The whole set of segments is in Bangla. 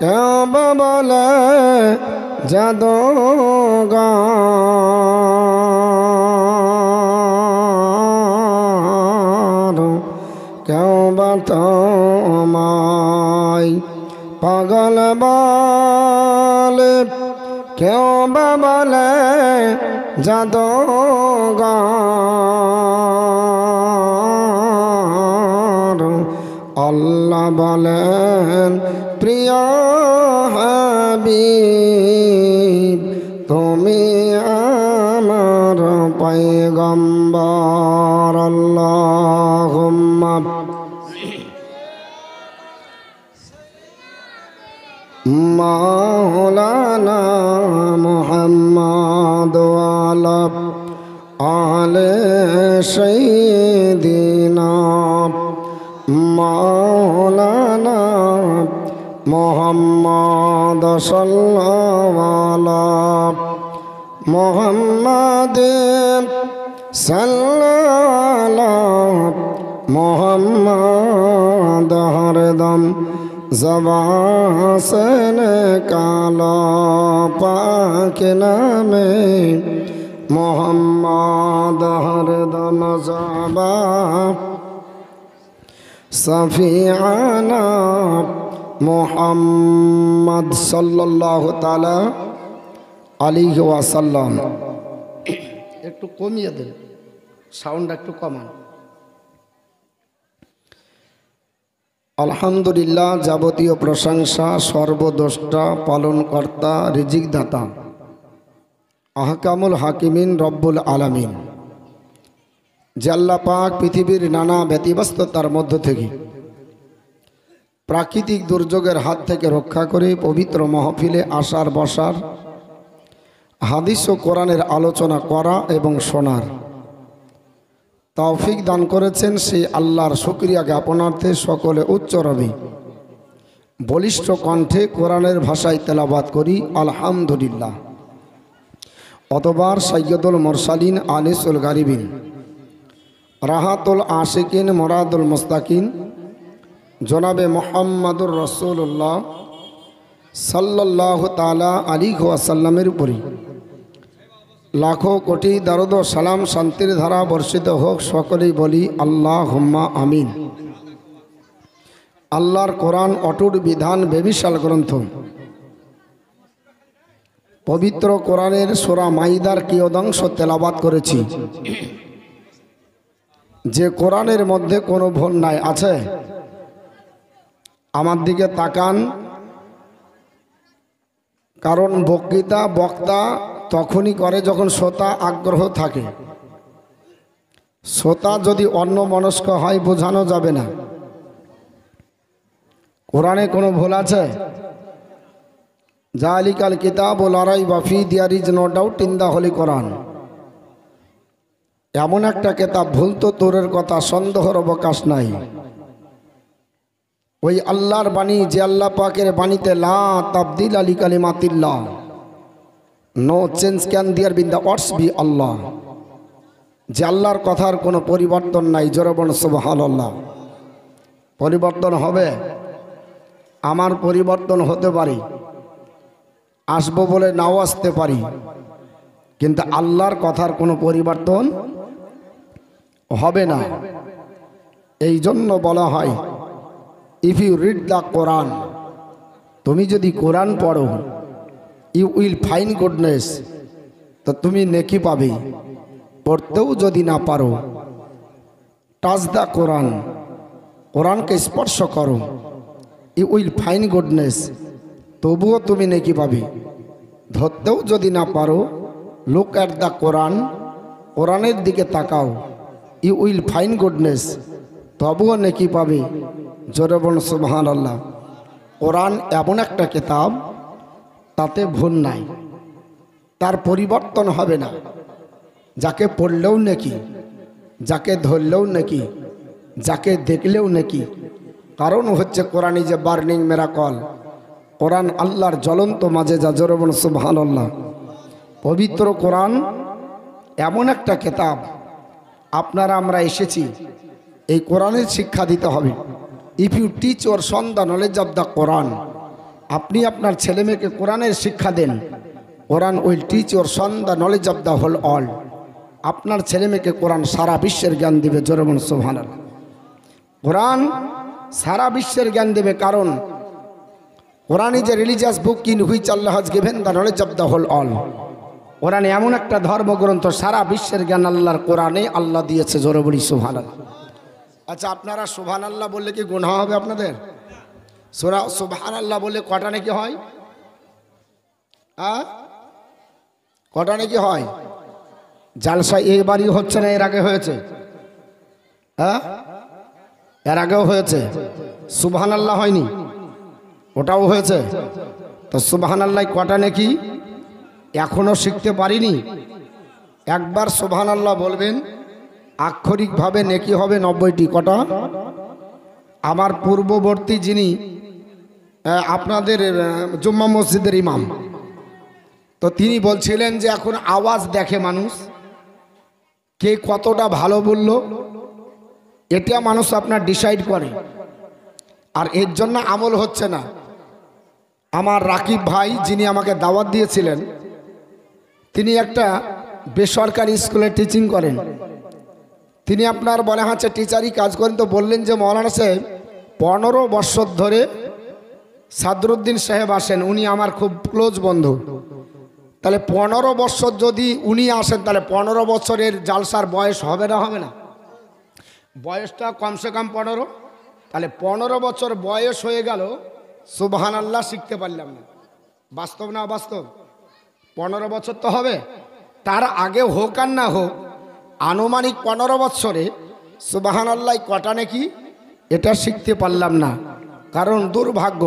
কেউ বা বলে জাদুগার, কেউ বা তোমায় পাগল বলে, কেউ বা বলে জাদুগার। আল্লাহ বলেন প্রিয় হাবিব তুমি আমার পয়গম্বর। আল্লাহুম্মা মাওলানা মুহাম্মদ ওয়ালা আলে সাইয়্যিদিনা মাওলানা মুহাম্মদ সাল্লাল্লাহু মুহাম্মদ সাল্লাল্লাহু মুহাম্মদ হরদম ज़बां से निकाला पाक नामे मोहम्मद हरदम ज़बां सफ़ियाना मोहम्मद सल्लल्लाहु ताला अलैहि वसल्लम। একটু কমিয়ে দেন, সাউন্ড একটু কমান। আলহামদুলিল্লাহ, যাবতীয় প্রশংসা সর্বদ্রষ্টা পালনকর্তা রিজিকদাতা আহকামুল হাকিমিন রব্বুল আলামিন যে আল্লাহ পাক পৃথিবীর নানা ব্যতিব্যস্ততার মধ্য থেকে প্রাকৃতিক দুর্যোগের হাত থেকে রক্ষা করে পবিত্র মাহফিলে আসার বসার, হাদিস ও কোরআনের আলোচনা করা এবং শোনার তৌফিক দান করেছেন। সেই আল্লাহর শুকরিয়া জ্ঞাপনার্থে সকলে উচ্চ রবে বলিষ্ঠ কণ্ঠে কোরআনের ভাষায় তেলাওয়াত করি আলহামদুলিল্লাহ। অতবার সৈয়দুল মুরসালিন আনিসুল গারিবিন রাহাতুল আশিকিন মুরাদুল মুস্তাকিন জনাবে মুহাম্মাদুর রাসূলুল্লাহ সাল্লাল্লাহু তাআলা আলাইহি ওয়াসাল্লামের উপরে লাখো কোটি দরুদ ও সালাম শান্তির ধারা বর্ষিত হোক। সকলেই বলি আল্লাহুম্মা আমিন। আল্লাহর কোরআন অটুট বিধান বেবিশাল গ্রন্থ, পবিত্র কোরআনের সূরা মাইদার কিয়দাংশ তেলাওয়াত করেছি। যে কোরআনের মধ্যে কোনো ভুল নাই আছে? আমার দিকে তাকান, কারণ বক্তা তখনই করে যখন শ্রোতা আগ্রহ থাকে। শ্রোতা যদি অন্যমনস্ক হয় বোঝানো যাবে না। কোরআনে কোনো ভুল আছে? জালিকাল কিতাবু লা রাইবা ফীহি, there is no doubt in the holy Quran. এমন একটা কিতাব, ভুল তো দূরের কথা, সন্দেহের অবকাশ নাই। ওই আল্লাহর বাণী, যে আল্লাহ পাকের বাণীতে লা তাবদিলা লিকালিমাতিল্লাহ, no change can there be in the words by Allah, যে আল্লাহর কথার কোনো পরিবর্তন নাই। জোরে বলুন সুবহানাল্লাহ। পরিবর্তন হবে? আমার পরিবর্তন হতে পারে, আসবো বলে নাও আসতে পারি, কিন্তু আল্লাহর কথার কোনো পরিবর্তন হবে না। এই জন্য বলা হয় ইফ ইউ রিড দ্য কোরআন, তুমি যদি কোরআন পড়ো, ইউ উইল ফাইন্ড গুডনেস, তো তুমি নেকি পাবে। পড়তেও যদি না পারো, টাচ দ্য কোরআন, কোরআনকে স্পর্শ করো, ইউ উইল ফাইন্ড গুডনেস, তবুও তুমি নেকি পাবে। ধরতেও যদি না পারো, লুক অ্যাট দ্য কোরআন, কোরআনের দিকে তাকাও, ইউ উইল ফাইন্ড গুডনেস, তবুও নেকি পাবে। জোরে বলুন সুবহানাল্লাহ। কোরআন এমন একটা কিতাব, তাতে ভুল নাই, তার পরিবর্তন হবে না। যাকে পড়লেও নেকি, যাকে ধরলেও নেকি, যাকে দেখলেও নেকি। কারণ হচ্ছে কোরআন ইজ এ বার্নিং মিরাকল। কোরআন আল্লাহর জ্বলন্ত মাঝে যা। জোরে বলুন সুবহানাল্লাহ। পবিত্র কোরআন এমন একটা কিতাব, আপনারা আমরা এসেছি এই কোরআনের শিক্ষা দিতে হবে। If you teach your son the knowledge of the Quran, আপনি আপনার ছেলে মেয়েকে কোরআনের শিক্ষা দেন। Quran will teach your son the knowledge of the whole world. আপনার ছেলে মেয়েকে কোরআন সারা বিশ্বের জ্ঞান দিবে। জোরে বলুন সুবহানাল্লাহ। কোরআন সারা বিশ্বের জ্ঞান দেবে, কারণ Quran is a religious book in which Allah has given the knowledge of the whole world. কোরআন এমন একটা ধর্মগ্রন্থ, সারা বিশ্বের জ্ঞান আল্লাহর কোরআনে আল্লাহ দিয়েছে। জোরে বলি সুবহানাল্লাহ। আচ্ছা, আপনারা সুবহানাল্লাহ বললে কি গুনাহ হবে আপনাদের? সুবহানাল্লাহ বললে কটা নাকি হয়? কটা নাকি হয়? জালসা এবারই হচ্ছে না, এর আগে হয়েছে? এর আগেও হয়েছে। সুবহানাল্লাহ হয়নি? ওটাও হয়েছে। তো সুবহানাল্লাহ কটা নাকি এখনো শিখতে পারিনি? একবার সুবহানাল্লাহ বলবেন, আক্ষরিকভাবে নেকি হবে 90টি। কটা? আমার পূর্ববর্তী যিনি আপনাদের জুম্মা মসজিদের ইমাম, তো তিনি বলছিলেন যে এখন আওয়াজ দেখে মানুষ, কে কতটা ভালো বলল এটা মানুষ আপনার ডিসাইড করে, আর এর জন্য আমল হচ্ছে না। আমার রাকিব ভাই যিনি আমাকে দাওয়াত দিয়েছিলেন, তিনি একটা বেসরকারি স্কুলে টিচিং করেন। তিনি আপনার বলে হচ্ছে টিচারই কাজ করেন। তো বললেন যে মৌলানা সাহেব 15 বছর ধরে সাদরুদ্দিন সাহেব আসেন, উনি আমার খুব ক্লোজ বন্ধু। তাহলে 15 বছর যদি উনি আসেন, তাহলে 15 বছরের জালসার বয়স হবে না? হবে না? বয়সটা কমসে কম 15। তাহলে 15 বছর বয়স হয়ে গেল, সুবহানাল্লাহ শিখতে পারলাম না। বাস্তব না অবাস্তব? 15 বছর তো হবে, তার আগে হোক আর না হোক, আনুমানিক 15 বছরে সুবহানাল্লাহ কটা নাকি এটা শিখতে পারলাম না। কারণ দুর্ভাগ্য,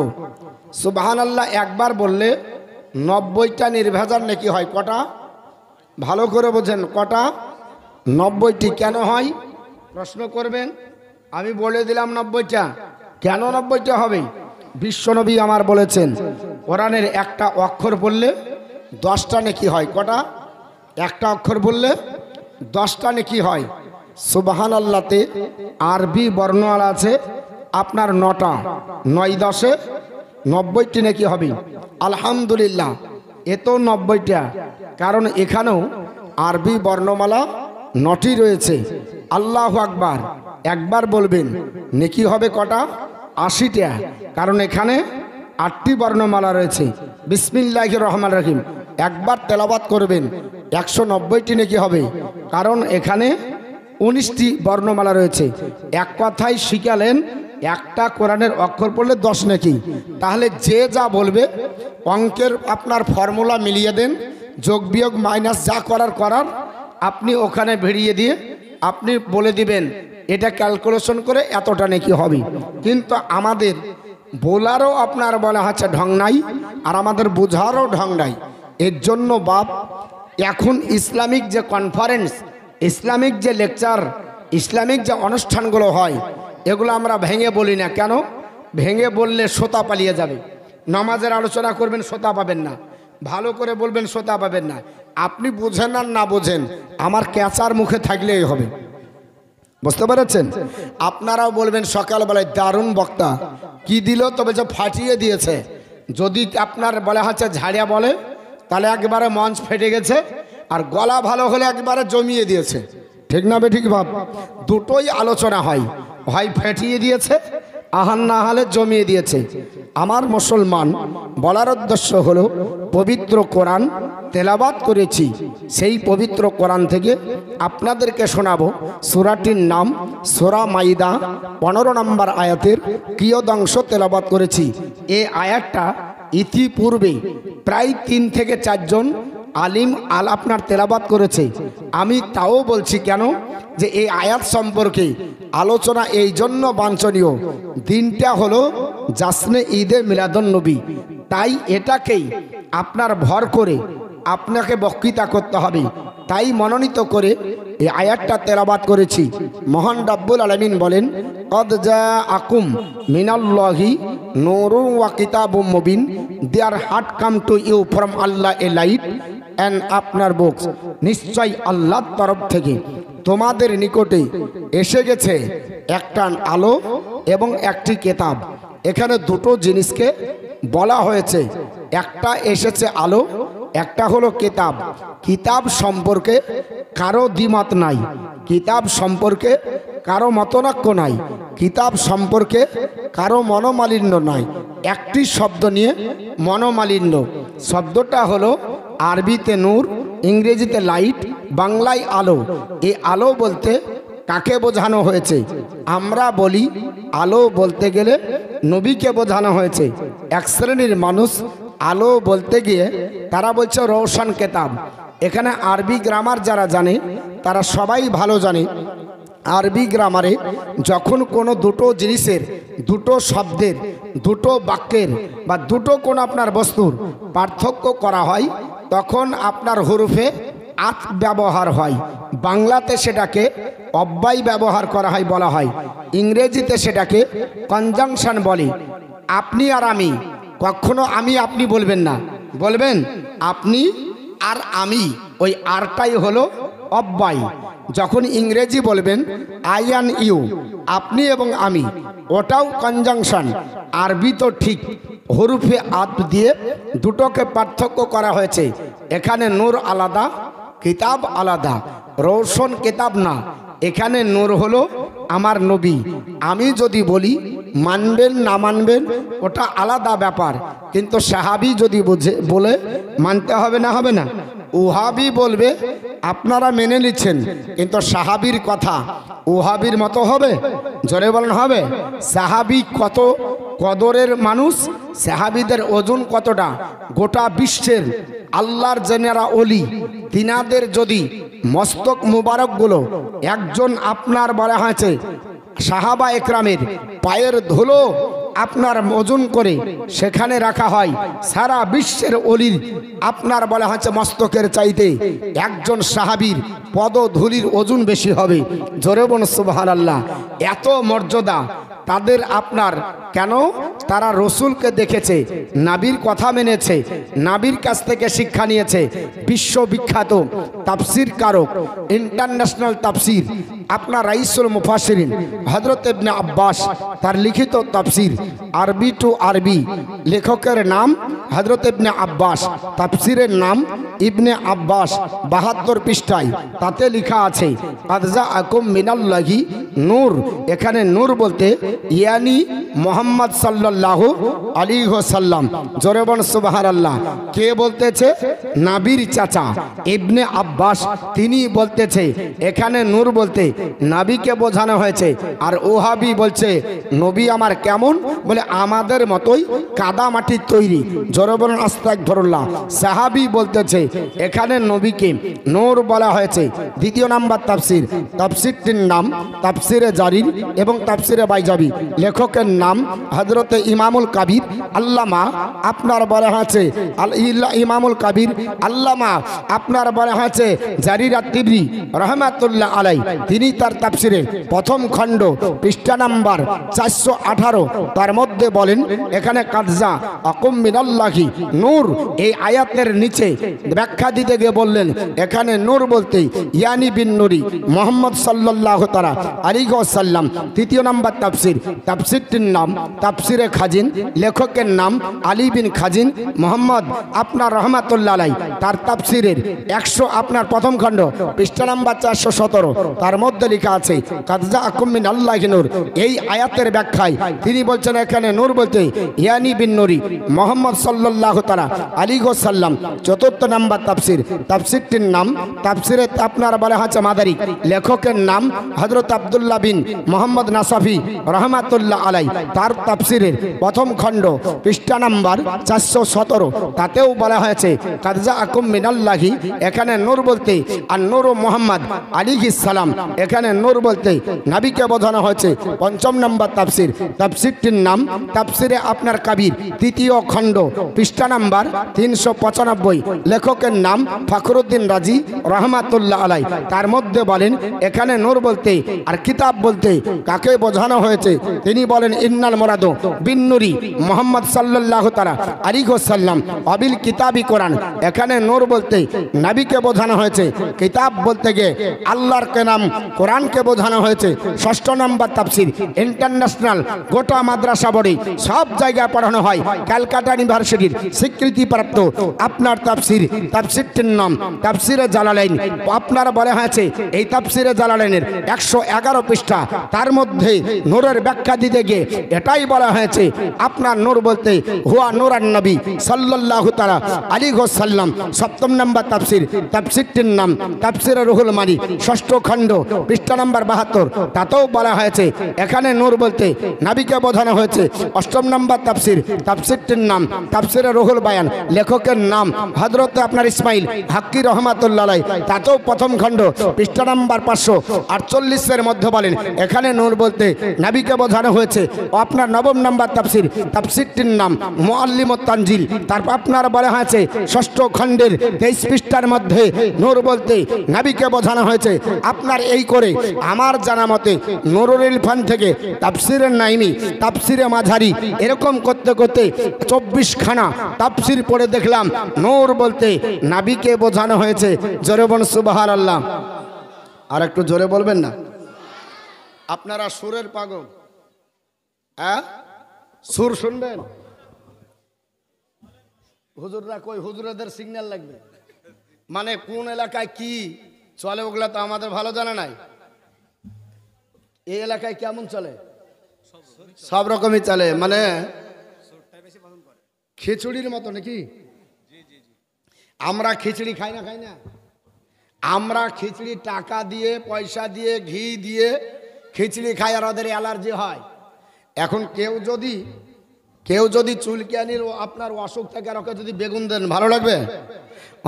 সুবহানাল্লাহ একবার বললে 90টা নির্ভেজাল নাকি হয়। কটা? ভালো করে বোঝেন, কটা? 90টি। কেন হয় প্রশ্ন করবেন? আমি বলে দিলাম 90টা। কেন 90টা হবে? বিশ্বনবী আমার বলেছেন, কোরআনের একটা অক্ষর বললে 10টা নাকি হয়। কটা? একটা অক্ষর বললে 10টা নাকি হয়। সুবহানাল্লাহতে আরবি বর্ণমালা আছে আপনার 9টা, 9 10 90টি নাকি হবে। আলহামদুলিল্লাহ, এ তো 90টা, কারণ এখানেও আরবি বর্ণমালা 9টি রয়েছে। আল্লাহু আকবার একবার বলবেন, নেকি হবে কটা? 80টা, কারণ এখানে 8টি বর্ণমালা রয়েছে। বিসমিল্লাহির রহমানির রহিম একবার তেলাওয়াত করবেন, 190টি নেকি হবে, কারণ এখানে 19টি বর্ণমালা রয়েছে। এক কথায় শিখালেন, একটা কোরআনের অক্ষর পড়লে 10 নাকি। তাহলে যে যা বলবে, অঙ্কের আপনার ফর্মুলা মিলিয়ে দেন, যোগ বিয়োগ মাইনাস যা করার আপনি ওখানে ভিড়িয়ে দিয়ে আপনি বলে দিবেন এটা ক্যালকুলেশন করে এতটা নাকি হবে। কিন্তু আমাদের বলারও আপনার বলা হচ্ছে ঢং নাই, আর আমাদের বোঝারও ঢং নাই। এর জন্য বাপ এখন ইসলামিক যে কনফারেন্স, ইসলামিক যে লেকচার, ইসলামিক যে অনুষ্ঠানগুলো হয়, এগুলো আমরা ভেঙে বলি না। কেন? ভেঙে বললে শ্রোতা পালিয়ে যাবে। নামাজের আলোচনা করবেন, শ্রোতা পাবেন না। ভালো করে বলবেন, শ্রোতা পাবেন না। আপনি বোঝেন আর না বোঝেন, আমার ক্যাচার মুখে থাকলেই হবে। বুঝতে পেরেছেন? আপনারাও বলবেন সকালবেলায় দারুণ বক্তা, কি দিল, তবে যে ফাটিয়ে দিয়েছে। যদি আপনার বলা হচ্ছে ঝাড়িয়া বলে, তাহলে একবারে মঞ্চ ফেটে গেছে, আর গলা ভালো হলে একবারে জমিয়ে দিয়েছে। ঠিক না বেঠিক ভাব? দুটোই আলোচনা হয়, হয় ফেটিয়ে দিয়েছে, আহান না হলে জমিয়ে দিয়েছে। আমার মুসলমান বলার উদ্দেশ্য হলো, পবিত্র কোরআন তেলাওয়াত করেছি, সেই পবিত্র কোরআন থেকে আপনাদেরকে শোনাবো। সূরাটির নাম সূরা মাইদা, 15 নম্বর আয়াতের কিয়দাংশ তেলাওয়াত করেছি। এই আয়াতটা ইতিপূর্বে প্রায় 3 থেকে 4 জন আলিম আপনার তেলাওয়াত করেছে। আমি তাও বলছি কেন, যে এই আয়াত সম্পর্কে আলোচনা এই জন্য বাঞ্ছনীয়। দিনটা হলো জাসনে ঈদে মিলাদুন নবী, তাই এটাকেই আপনার ভর করে আপনাকে বক্তৃতা করতে হবে। তাই মনোনীত করে এই আয়াতটা তেলাওয়াত করেছি। মহান রব্বুল আলামিন বলেন, কদ জাআকুম মিনাল্লাহি নূরুন ওয়া কিতাবুম মুবিন, there had come to you from Allah a light and আপনার বুকস, নিশ্চয় আল্লাহর তরফ থেকে তোমাদের নিকটে এসে গেছে একটা আলো এবং একটি কিতাব। এখানে দুটো জিনিসকে বলা হয়েছে, একটা এসেছে আলো, একটা হলো কিতাব। কিতাব সম্পর্কে কারো দ্বিমত নাই, কিতাব সম্পর্কে কারো মতনৈক্য নাই, কিতাব সম্পর্কে কারো মনোমালিন্য নাই। একটি শব্দ নিয়ে মনোমালিন্য, শব্দটা হলো আরবিতে নূর, ইংরেজিতে লাইট, বাংলায় আলো। এই আলো বলতে কাকে বোঝানো হয়েছে? আমরা বলি আলো বলতে গেলে নবীকে বোঝানো হয়েছে। এক শ্রেণীর মানুষ আলো বলতে গিয়ে তারা বলছে রওশন কেতাব। এখানে আরবি গ্রামার যারা জানে তারা সবাই ভালো জানে, আরবি গ্রামারে যখন কোনো দুটো জিনিসের, দুটো শব্দের, দুটো বাক্যের বা দুটো কোনো আপনার বস্তুর পার্থক্য করা হয়, তখন আপনার হরফে আত ব্যবহার হয়। বাংলাতে সেটাকে অব্যয় ব্যবহার করা হয়, বলা হয়। ইংরেজিতে সেটাকে কনজাংশন বলে। আপনি আর আমি, কখনো আমি আপনি বলবেন না, বলবেন আপনি আর আমি, ওই আরটাই হলো অব্যয়। যখন ইংরেজি বলবেন আই অ্যান্ড ইউ, আপনি এবং আমি, ওটাও কনজাংশন। আরবি তো ঠিক, হরফে আত দিয়ে দুটোকে পার্থক্য করা হয়েছে। এখানে নূর আলাদা, কিতাব আলাদা। রওশন কিতাব না, এখানে নূর হলো আমার নবী। আমি যদি বলি মানবেন না মানবেন ওটা আলাদা ব্যাপার, কিন্তু সাহাবি যদি বলে মানতে হবে না, হবে না? ওহাবি বলবে আপনারা মেনে নিচ্ছেন, কিন্তু সাহাবির কথা ওহাবির মতো হবে? জোরে বলেন হবে? সাহাবি কত কদরের মানুষ, সাহাবিদের ওজন কতটা, গোটা বিশ্বের আল্লাহর জেনেরা ওলি, তিনাদের যদি মস্তক মুবারকগুলো একজন আপনার বলা হয়েছে সাহাবা একরামের পায়ের ধুলো আপনার ওজন করে সেখানে রাখা হয়, সারা বিশ্বের অলির আপনার বলা হচ্ছে মস্তকের চাইতে একজন সাহাবীর পদধূলির ওজন বেশি হবে। জোরে বলুন সুবহানাল্লাহ। এত মর্যাদা তাদের আপনার, কেন? তারা রসুলকে দেখেছে, নাবির কথা মেনেছে, নাবির কাছ থেকে শিক্ষা নিয়েছে। বিশ্ববিখ্যাত তাফসির কারক, ইন্টারন্যাশনাল তাফসির আপনার রাইসুল মুফাসসিরিন হযরত ইবনে আব্বাস, তার লিখিত তাফসির আরবি টু আরবি, লেখকের নাম হযরত ইবনে আব্বাস, তাফসিরের নাম ইবনে আব্বাস, 72 পৃষ্ঠায় তাতে লেখা আছে কাদ জাআকুম মিনাল্লাহি নূর। এখানে নূর বলতে ইয়ানি মোহাম্মদ সাল্লাল্লাহু আলাইহি ওয়াসাল্লাম। জোরে বলুন সুবহানাল্লাহ। কে বলতেছে? নাবির চাচা ইবনে আব্বাস, তিনি বলতেছে এখানে নূর বলতে নাবিকে বোঝানো হয়েছে। আর ওহাবি বলছে নবী আমার কেমন? বলে আমাদের মতোই কাদা মাটির তৈরি। জোরে বলুন আস্তাগফিরুল্লাহ। সাহাবী বলতেছে এখানে নবীকে নূর বলা হয়েছে। দ্বিতীয় নাম্বার তাফসির, তাফসিরটির নাম তাফসিরে জারির এবং তাফসিরে বাইজাবি, লেখকের নাম হযরতে ইমামুল কাবির আল্লামা আপনার বলা হয়েছে ইমামুল কাবির আল্লামা আপনার বলা হয়েছে জারির আত-তিবরি রহমাতুল্লাহ আলাই। তিনি তার তাফসিরের প্রথম খণ্ড পৃষ্ঠা নাম্বার 418 তার মধ্যে বলেন এখানে কাদ জাআকুম মিনাল্লাহি নূর, এই আয়াতের নিচে ব্যাখ্যা দিতে গিয়ে বললেন এখানে নূর বলতে ইয়ানি বিন নূরি মুহাম্মদ সাল্লাল্লাহু তাআলা আলাইহি ওয়াসাল্লাম। তৃতীয় নাম্বার তাফসির, তাফসিরটির নাম তাফসিরে খাজিন, লেখকের নাম আলী বিন খাজিন মুহাম্মদ আপনার রহমাতুল্লাহ আলাই। তার তাফসিরের 100 আপনার প্রথম খণ্ড পৃষ্ঠা নাম্বার 417 তার মধ্যে লেখা আছে কাদ জাআকুম মিনাল্লাহি নূর। এই আয়াতের ব্যাখ্যায় তিনি বলছেন এখানে নূর বলতে ইয়ানি বিন নূরি মুহাম্মদ সাল্লাল্লাহু তাআলা আলাইহি ওয়াসাল্লাম। চতুর্থ নাম্বার তাফসির, তাফসিরটির নাম তাফসিরে আপনার বলা হচ্ছে মাদারিক, লেখকের নাম হযরত আব্দুল্লাহ বিন মুহাম্মদ নাসাফি রহমাতুল্লাহ আলাই। তার তাফসিরের প্রথম খণ্ড পৃষ্ঠা নাম্বার 417 তাতেও বলা হয়েছে কাদ জাআকুম মিনাল্লাহি, এখানে নূর বলতে আর নূর মুহাম্মদ আলাইহিস সালাম, এখানে নূর বলতে নবীকে বোঝানো হয়েছে। পঞ্চম নাম্বার তাফসির, তাফসিরটির নাম তাফসিরে আপনার কাবির, তৃতীয় খণ্ড পৃষ্ঠা নাম্বার 395, লেখক লেখকের নাম ফখরুদ্দিন রাজি রহমাতুল্লাহ আলাই। তার মধ্যে বলেন এখানে নূর বলতে আর কিতাব বলতে কাকে বোঝানো হয়েছে, তিনি বলেন ইন্নাল মুরাদু বিন নূরি মুহাম্মদ সাল্লাল্লাহু তাআলা আলাইহি ওয়াসাল্লাম অবিল কিতাবি কোরআন। এখানে নূর বলতে নবীকে বোঝানো হয়েছে, কিতাব বলতে গিয়ে আল্লাহর নাম কোরআনকে বোঝানো হয়েছে। 6 নম্বর তাফসীর ইন্টারন্যাশনাল গোটা মাদ্রাসা বোর্ডে সব জায়গায় পড়ানো হয়। ক্যালকাটা ইউনিভার্সিটির স্বীকৃতিপ্রাপ্ত আপনার তাফসীরটির নাম তাফসীরে জালালাইন। আপনার বলা হয়েছে এই তাফসীরে জালালাইনের 111 পৃষ্ঠা। তার মধ্যে নূরের ব্যাখ্যা দিতে গিয়ে এটাই বলা হয়েছে আপনার নূর বলতে হুয়া নূরান নবী সাল্লাল্লাহু তাআলা আলাইহি ওয়াসাল্লাম। 7 নম্বর তাফসীরটির নাম তাফসীরে রুহুল মানি 6ষ্ঠ খণ্ড পৃষ্ঠা নম্বর 72। তাতেও বলা হয়েছে এখানে নূর বলতে নবীকে বোঝানো হয়েছে। 8 নম্বর তাফসীরটির নাম তাফসীরে রুহুল বায়ান, লেখকের নাম হযরত আপনার ইসমাইল হাক্কি রহমাতুল্লাহ আলাইহি। তাতেও 1ম খণ্ড পৃষ্ঠা নম্বর 548 মধ্যে বলেন এখানে নূর বলতে নবীকে বোঝানো হয়েছে। আপনার 9 নম্বর তাফসীরটির নাম মুআল্লিমুত তানজিল। তারপর আপনার বলা হয়েছে 6ষ্ঠ খণ্ডের 23 পৃষ্ঠার মধ্যে নূর বলতে নবীকে বোঝানো হয়েছে। আপনার এই করে আমার জানা মতে নুরুল ইরফান থেকে তাফসীরে নাইমি তাফসীরে মাঝারি এরকম করতে করতে 24 খানা তাফসীর পড়ে দেখলাম নূর বলতে নবীকে বোঝানো হয়েছে। জোরে বলুন সুবহানাল্লাহ। আর একটু জোরে বলবেন না? আপনারা সুরের পাগল, হ্যাঁ সুর শুনবেন? হুজুররা কই, হুজুরদের সিগন্যাল লাগবে। মানে কোন এলাকায় কি চলে ওগুলা তো আমাদের ভালো জানা নাই। এই এলাকায় কেমন চলে? সব রকমই চলে। মানে খিচুড়ির মতো নাকি? আমরা খিচুড়ি খাই না আমরা খিচুড়ি টাকা দিয়ে পয়সা দিয়ে ঘি দিয়ে খিচুড়ি খাই আর ওদের অ্যালার্জি হয়। এখন কেউ যদি চুলকানির আপনার অসুখ থাকে আর ওকে যদি বেগুন দেন ভালো লাগবে?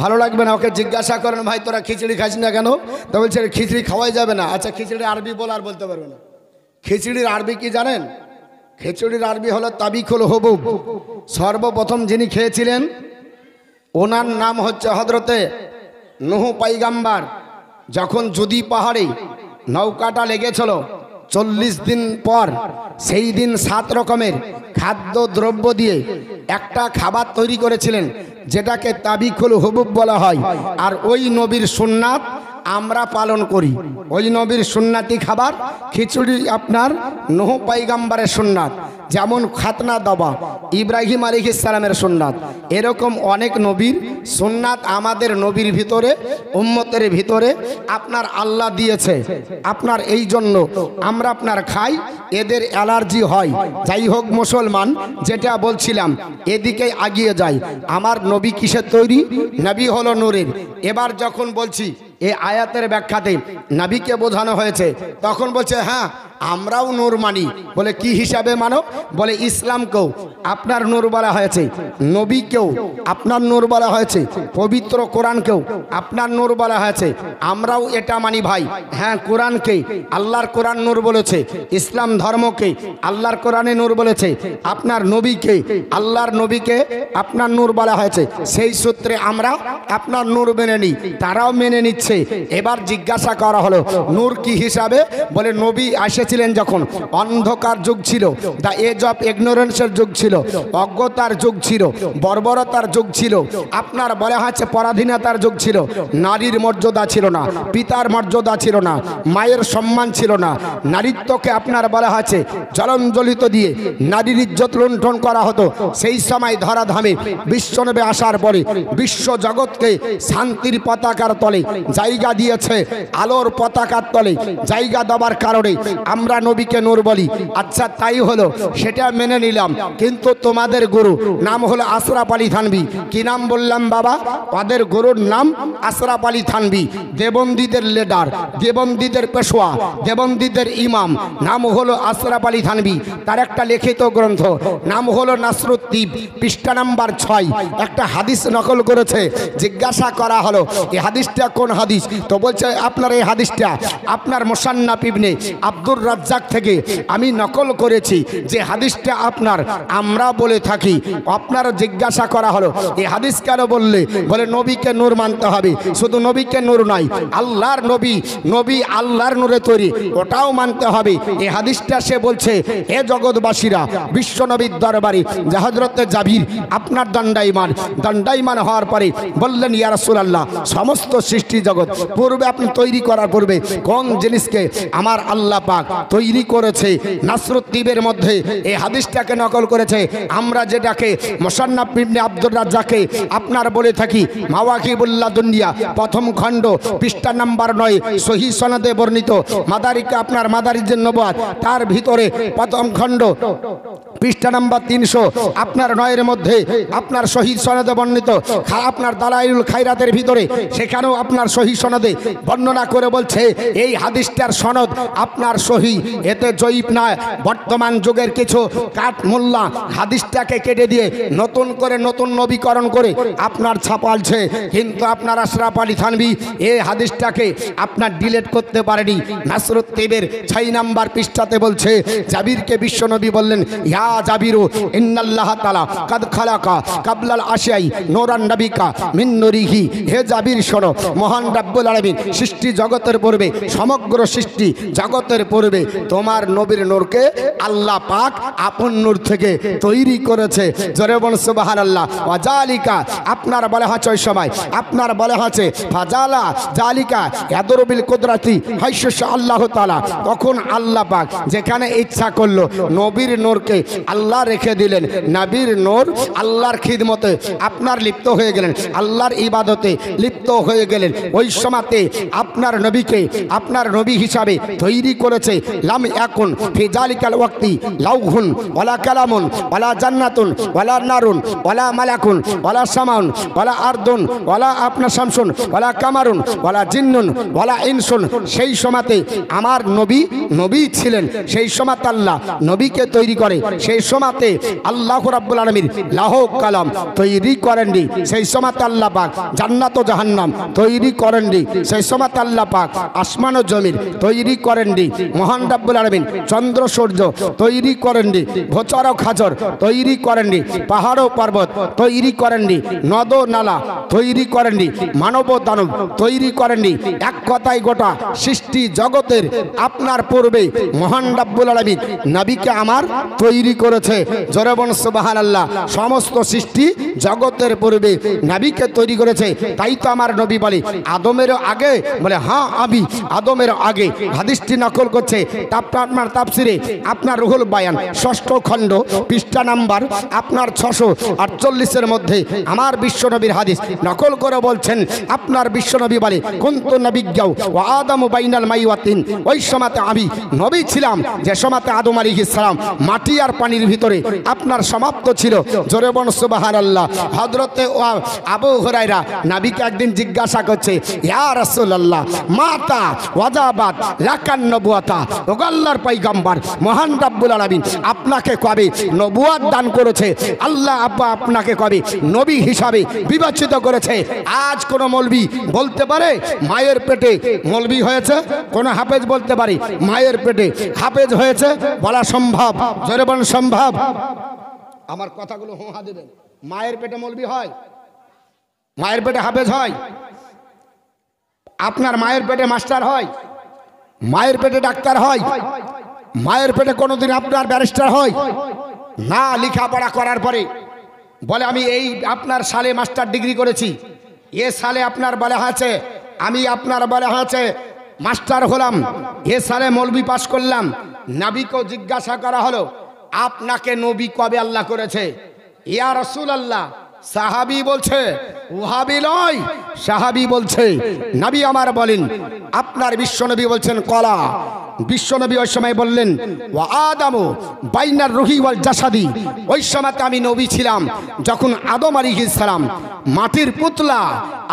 ভালো লাগবে না। ওকে জিজ্ঞাসা করেন ভাই তোরা খিচুড়ি খাস না কেন? তো বলছে খিচুড়ি খাওয়াই যাবে না। আচ্ছা খিচুড়ির আরবি বল, আর বলতে পারবে না। খিচুড়ির আরবি কি জানেন? খিচুড়ির আরবি হলো তাবিখুল হুবুব। সর্বপ্রথম যিনি খেয়েছিলেন ওনার নাম হচ্ছে হযরতে নূহ পয়গম্বর। যখন জুদি পাহাড়ে নৌকাটা লেগেছিল 40 দিন পর, সেই দিন 7 রকমের খাদ্য দ্রব্য দিয়ে একটা খাবার তৈরি করেছিলেন যেটাকে তাবিখুল হুবুব বলা হয়। আর ওই নবীর সুন্নাত আমরা পালন করি। ওই নবীর সুন্নাতি খাবার খিচুড়ি আপনার নূহ পয়গম্বরের সুন্নাত। যেমন খাতনা দাবা ইব্রাহিম আলাইহিস সালামের সুন্নাত, এরকম অনেক নবীর সুন্নাত আমাদের নবীর ভিতরে উম্মতের ভিতরে আপনার আল্লাহ দিয়েছে। আপনার এই জন্য আমরা আপনার খাই, এদের অ্যালার্জি হয়। যাই হোক মুসলমান, যেটা বলছিলাম এদিকে আগিয়ে যাই। আমার নবী কিসের তৈরি? নবী হলো নূরের। এবার যখন বলছি এই আয়াতের ব্যাখ্যাতে নবীকে বোঝানো হয়েছে, তখন বলছে হ্যাঁ আমরাও নূর মানি। বলে কি হিসাবে মানো? বলে ইসলামকেও আপনার নূর বলা হয়েছে, নবীকেও আপনার নূর বলা হয়েছে, পবিত্র কোরআনকেও আপনার নূর বলা হয়েছে। আমরাও এটা মানি ভাই। হ্যাঁ কোরআনকে আল্লাহর কোরআন নূর বলেছে, ইসলাম ধর্মকে আল্লাহর কোরআনে নূর বলেছে, আপনার নবীকে আল্লাহর নবীকে আপনার নূর বলা হয়েছে। সেই সূত্রে আমরা আপনার নূর মেনে নিই, তারাও মেনে নিচ্ছে। এবার জিজ্ঞাসা করা হলো নূর কি হিসাবে? বলে নবী ছিলেন যখন অন্ধকার যুগ ছিল, দ্য এজ অফ ইগনোরেন্সের যুগ ছিল, অজ্ঞতার যুগ ছিল, বর্বরতার যুগ ছিল, আপনার বলা হচ্ছে পরাধীনতার যুগ ছিল, নারীর মর্যাদা ছিল না, পিতার মর্যাদা ছিল না, মায়ের সম্মান ছিল না, নারীত্বকে আপনার বলা হচ্ছে জলঞ্জলিত দিয়ে নারীর ইজ্জত লুণ্ঠন করা হতো। সেই সময় ধরাধামে বিশ্বনবী আসার পরে বিশ্ব জগৎকে শান্তির পতাকার তলে জায়গা দিয়েছে, আলোর পতাকার তলে জায়গা দেওয়ার কারণে আমরা নবীকে নূর বলি। আচ্ছা তাই হলো, সেটা মেনে নিলাম। কিন্তু তোমাদের গুরু নাম হলো আশরাফ আলী থানভী। কি নাম বললাম বাবা? ওদের গুরুর নাম আশরাফ আলী থানভী। দেবন্দীদের লিডার, দেবন্দীদের পেশোয়া, দেবন্দীদের ইমাম নাম হলো আশরাফ আলী থানভী। তার একটা লিখিত গ্রন্থ নাম হলো নাসরুদ্দীপ, পৃষ্ঠা নাম্বার 6 একটা হাদিস নকল করেছে। জিজ্ঞাসা করা হলো এই হাদিসটা কোন হাদিস? হাদিস। তো বলছে আপনার এই হাদিসটা আপনার মুসান্নাফ ইবনে আব্দুর রাজ্জাক থেকে আমি নকল করেছি, যে হাদিসটা আপনার আমরা বলে থাকি। আপনার জিজ্ঞাসা করা হলো এই হাদিস কেন বললে? বলে নবীকে নূর মানতে হবে। শুধু নবীকে নূর নয়, আল্লাহর নবী, নবী আল্লাহর নূরে তৈরি, ওটাও মানতে হবে। এই হাদিসটা সে বলছে হে জগৎবাসীরা, বিশ্ব নবীর দরবারে যে হযরতে জাবির আপনার দণ্ডায়মান হওয়ার পরে বললেন ইয়া রাসূলুল্লাহ, সমস্ত সৃষ্টি জগৎ পূর্বে আপনি তৈরি করার পূর্বে কোন জিনিসকে আমার আল্লাহ পাক তৈরি করেছে? নাসরুদ্দীনের মধ্যে এই হাদিসটাকে নকল করেছে। আমরা যেটাকে মুসান্নাফ ইবনে আব্দুর রাজ্জাকে আপনার বলে থাকি মাওয়াকিবুল্লাহ দুনিয়া, প্রথম খণ্ড, পৃষ্ঠা নাম্বার 9, সহিহ সনদে বর্ণিত মাদারিকা আপনার মাদারিজুন নবুয়াত, তার ভিতরে প্রথম খণ্ড পৃষ্ঠা নাম্বার 300 আপনার 9 এর মধ্যে আপনার সহিহ সনদে বর্ণিত আপনার দালাইলুল খায়রাতের ভিতরে, সেখানেও আপনার সহিহ সনদে বর্ণনা করে বলছে এই হাদিসটার সনদ আপনার সহিহ, এতে জয়ীফ না। বর্তমান যুগের কিছু কাঠ মোল্লা হাদিসটাকে কেটে দিয়ে নতুন করে নতুন নবীকরণ করে আপনার ছাপালছে, কিন্তু আপনার আশরাফ আলী থানভী এই হাদিসটাকে আপনার ডিলিট করতে পারেনি। নাসরুদ্দীনের 6 নাম্বার পৃষ্ঠাতে বলছে জাবিরকে বিশ্বনবী বললেন ইয়া জাবিরু ইন্নাল্লাহ তাআলা কাদ খালাকা কাবলাল আশিয়াই নূরান নবিকা মিন নূরিহি। হে জাবির শোনো, মহান রব্বুল আলামিন সৃষ্টি জগতের পূর্বে, সমগ্র সৃষ্টি জগতের পূর্বে তোমার নবীর নূরকে আল্লাহ পাক আপন নূর থেকে তৈরি করেছে। জোরে বল সুবহানাল্লাহ। ওয়া জালিকা আপনার বলা হচ্ছে ওই সময় আপনার বলা হচ্ছে ফাজালা জালিকা ইয়াদরবিল কুদরাতি হাইশু আল্লাহ তাআলা, তখন আল্লাহ পাক যেখানে ইচ্ছা করলো নবীর নূরকে আল্লাহ রেখে দিলেন। নবীর নূর আল্লাহর খিদমতে আপনার লিপ্ত হয়ে গেলেন, আল্লাহর ইবাদতে লিপ্ত হয়ে গেলেন। ওই সময়তে আপনার নবীকে আপনার নবী হিসাবে তৈরি করেছে। লাম ইয়াকুন ফি জালিকাল ওয়াক্তি লাউহুন ওয়ালা কালামুন ওয়ালা জান্নাতুন ওয়ালা নারুন ওয়ালা মালাকুন ওয়ালা সামাউন ওয়ালা আরদুন ওয়ালা আপনা শামসুন ওয়ালা কামারুন ওয়ালা জিন্নুন ওয়ালা ইনসুন। সেই সময়তে আমার নবী ছিলেন। সেই সময়তে আল্লাহ নবীকে তৈরি করে, সেই সময়তে আল্লাহ রাব্বুল আলামিন লাহ কালাম তৈরি করেননি। সেই সময়তে আল্লাহ পাক জান্নাত ও জাহান্নাম তৈরি করেননি। সেই সময়তে আল্লাহ পাক আসমান ও জমিন তৈরি করেননি। মহান রাব্বুল আলামিন চন্দ্র সূর্য তৈরি করেননি, ভোচর ও খাজর তৈরি করেননি, পাহাড় ও পর্বত তৈরি করেননি, নদ ও নালা তৈরি করেননি, মানব ও দানব তৈরি করেননি। এক কথায় গোটা সৃষ্টি জগতের আপনার পূর্বে মহান রাব্বুল আলামিন নবীকে আমার তৈরি করেছে। জোরে বল সুবহানাল্লাহ। সমস্ত সৃষ্টি জগতের পূর্বে নবীকে তৈরি করেছে। তাই তো আমার নবী বলে আদমের আগে, বলে হ্যাঁ আমি আদমের আগে। হাদিসটি নকল করছে আপনার তাফসিরে আপনার রুহুল বায়ান 6ষ্ঠ খণ্ড পৃষ্ঠা নাম্বার আপনার 648 মধ্যে আমার বিশ্বনবীর হাদিস নকল করে বলছেন আপনার বিশ্বনবী বলে কুনতু নবিয়্যাও ওয়া আদামু বাইনাল মাই ওয়া তিন। ওই সময়তে আমি নবী ছিলাম যে সময়তে আদম আলাইহিস সালাম মাটি আর পানির ভিতরে আপনার সমাপ্ত ছিল। জোরে বল সুবহানাল্লাহ। হযরতে আবু হুরায়রা নবীকে একদিন জিজ্ঞাসা করছে ইয়া রাসূলুল্লাহ মাতা ওয়াজাবাত লাকান নবুয়াতা, ও আল্লাহর পয়গম্বর মহান রব্বুল আলামিন আপনাকে কবে নবুয়াত দান করেছে? আল্লাহ আব্বা আপনাকে কবে নবী হিসাবে বিবেচিত করেছে? আজ কোন মৌলবি বলতে পারে মায়ের পেটে মৌলবি হয়েছে? কোন হাফেজ বলতে পারে মায়ের পেটে হাফেজ হয়েছে? বলা সম্ভব? জোরে বল সম্ভব? আমার কথাগুলো হোহা দেবেন। মায়ের পেটে মৌলবি হয়? মায়ের পেটে হাফেজ হয়? আপনার মায়ের পেটে মাস্টার হয়? মায়ের পেটে ডাক্তার হয়? মায়ের পেটে কোনোদিন আপনার ব্যারিস্টার হয় না? লেখাপড়া করার পরে বলে আমি এই আপনার সালে মাস্টার ডিগ্রি করেছি, এ সালে আপনার বলা হয়েছে আমি আপনার বলা হয়েছে মাস্টার হলাম, এ সালে মৌলবি পাস করলাম। নবীকে জিজ্ঞাসা করা হলো আপনাকে নবী কবে আল্লাহ করেছে? ইয়া রাসূলুল্লাহ। সাহাবী বলছে ওহাবি নয়, সাহাবী বলছে নবী আমার বলেন আপনার বিশ্বনবী বলছেন কলা। বিশ্বনবী ওই সময় বললেন ওয়া আদামু বাইনার রুহি ওয়াল জাসাদি। ওই সময়তে আমি নবী ছিলাম যখন আদম আলাইহিস সালাম মাটির পুতলা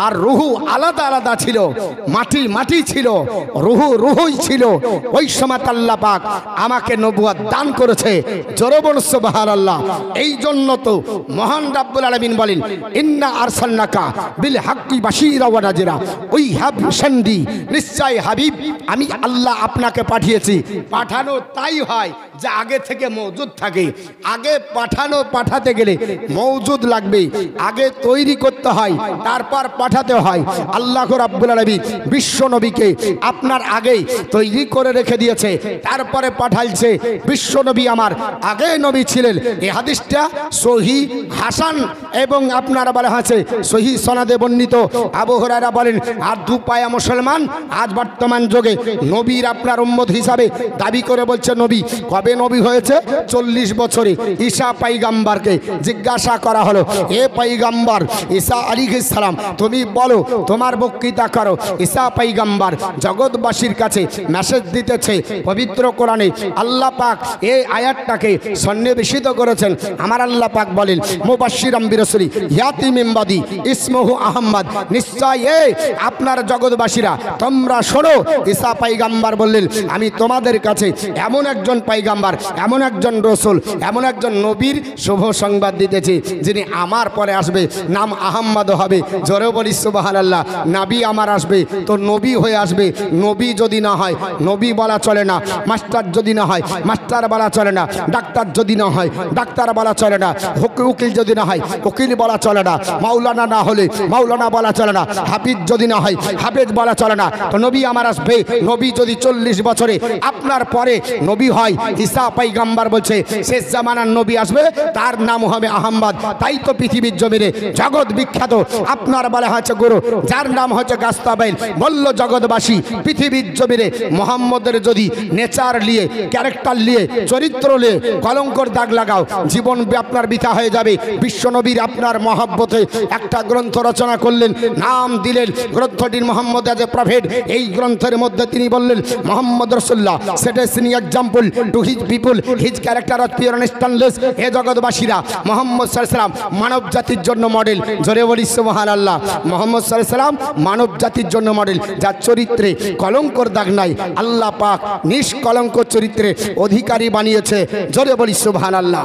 আর রুহু আলাদা আলাদা ছিল। মাটি ছিল, রুহুই ছিল। ওই সময় আল্লাহ পাক আমাকে নবুয়ত দান করেছে। জোরে বল সুবহানাল্লাহ। এই জন্য তো মহান রব্বুল আলামিন বলেন ইন্না আরসালনা আরসালনাকা বিল হাক্কি বাশীরা ওয়া নাযিরা। ওই হ্যাভ সেন্ডি, নিশ্চয় হাবিব আমি আল্লাহ আপনাকে পাঠিয়েছি। পাঠানো তাই হয় যে আগে থেকে মওজুদ থাকে। আগে পাঠাতে গেলে মওজুদ লাগবে, আগে তৈরি করতে হয়, তারপর পাঠাতে হয়। আল্লাহ রাব্বুল আলামিন বিশ্ব নবীকে আপনার আগেই তৈরি করে রেখে দিয়েছে, তারপরে পাঠাইছে। বিশ্ব নবী আমার আগে নবী ছিলেন। এই হাদিসটা সহিহ হাসান এবং আপনারা বলা আছে সহিহ সনদে বর্ণিত। আবু হুরায়রা বলেন, আর দু পায়া মুসলমান আজ বর্তমান যুগে নবীর আপনার উম্মত হিসাবে দাবি করে বলছে নবী। কবে নবী হয়েছে? 40 বছরে। ঈসা পয়গম্বরকে জিজ্ঞাসা করা হলো, এ পয়গম্বর ঈসা আলাইহিস সালাম, তুমি বলো, তোমার বক্তৃতা করো। ঈসা পয়গম্বর জগৎবাসীর কাছে মেসেজ দিতেছে। পবিত্র কোরআনে আল্লাহ পাক এই আয়াতটাকে সন্নিবেশিত করেছেন। আমার আল্লাহ পাক বলেন, মুবাশশিরাম বিরাসূলি ইয়াতি মিন বাদি ইসমুহু আহমদ, নিশ্চয় এই আপনার জগৎবাসীরা তোমরা শোনো। ঈসা পয়গম্বর বললেন, আমি তোমাদের কাছে এমন একজন পয়গম্বর, এমন একজন রাসূল, এমন একজন নবীর শুভ সংবাদ দিতেছি, যিনি আমার পরে আসবে, নাম আহমদ হবে। জোরে বলি সুবহানাল্লাহ। নবী আমার আসবে তো নবী হয়ে আসবে। নবী যদি না হয় নবী বলা চলে না, মাস্টার যদি না হয় মাস্টার বলা চলে না, ডাক্তার যদি না হয় ডাক্তার বলা চলে না, উকিল যদি না হয় উকিল বলা চলে না, মাওলানা না হলে মাওলানা বলা চলে না, হাফিজ যদি না হয় হাফেজ বলা চলে না। তো নবী আমার আসবে। নবী যদি 40 বছরে আপনার পরে নবী হয়, ঈসা পয়গম্বর বলছে শেষ জামানার নবী আসবে, তার নাম হবে আহমদ। তাই তো পৃথিবীর জমিনে জগৎ বিখ্যাত আপনার বলা হয়েছে গুরু, যার নাম হচ্ছে গাস্তাবাইল। বলল জগৎবাসী পৃথিবীর জমিনে মোহাম্মদের যদি নেচার নিয়ে, ক্যারেক্টার নিয়ে, চরিত্র নিয়ে কলঙ্কর দাগ লাগাও, জীবন আপনার বৃথা হয়ে যাবে। বিশ্বনবীর আপনার মহব্বতে একটা গ্রন্থ রচনা করলেন, নাম দিলেন গ্রন্থটির মোহাম্মদ এজ এ প্রফেট। এই গ্রন্থের মধ্যে তিনি বললেন, মোহাম্মদ রাসূলুল্লাহ set a shiny example to his people, his character of pure and stainless. হে জগৎবাসীরা, মোহাম্মদ সাল্লাল্লাহু আলাইহি সাল্লাম মানব জাতির জন্য মডেল। জোরে বলি সুবহানাল্লাহ। মোহাম্মদ সাল্লাল্লাহু আলাইহি সাল্লাম মানব জাতির জন্য মডেল, যার চরিত্রে কলঙ্কর দাগ নাই। আল্লাহ পাক নিষ্কলঙ্ক চরিত্রে অধিকারী বানিয়েছে। জোরে বলি সুবহানাল্লাহ।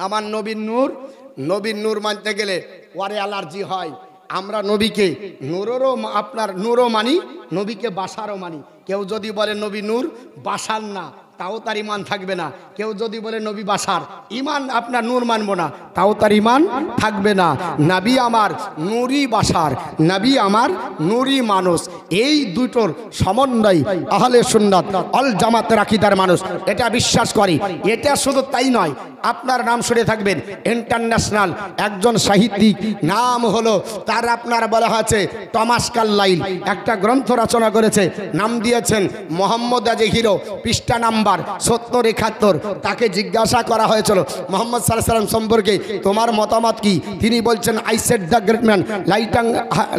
আমার নবীর নূর মানতে গেলে ওয়ারে অ্যালার্জি হয়। আমরা নবীকে নূরেরও আপনার নূরও মানি, নবীকে বাসারও মানি। কেউ যদি বলে নবী নূর বাসার না, তাও তার ইমান থাকবে না। কেউ যদি বলে নবী বাসার, ইমান আপনার নূর মানবো না, তাও তার ইমান থাকবে না। নবী আমার নূরই বাসার, নবী আমার নূরই মানুষ। এই দুটোর সমন্বয় আহলে সুন্নাত অল জামাতের আকীদার মানুষ এটা বিশ্বাস করে। এটা শুধু তাই নয়, আপনার নাম শুনে থাকবেন ইন্টারন্যাশনাল একজন সাহিত্যিক, নাম হলো তার আপনার বলা আছে টমাস কার্লাইল, একটা গ্রন্থ রচনা করেছে, নাম দিয়েছেন মোহাম্মদ আজ এ হিরো। পৃষ্ঠা নাম্বার 70-71। তাকে জিজ্ঞাসা করা হয়েছিল মোহাম্মদ সাল্লাল্লাহু আলাইহি সাল্লাম সম্পর্কে তোমার মতামত কি? তিনি বলছেন, I said the great man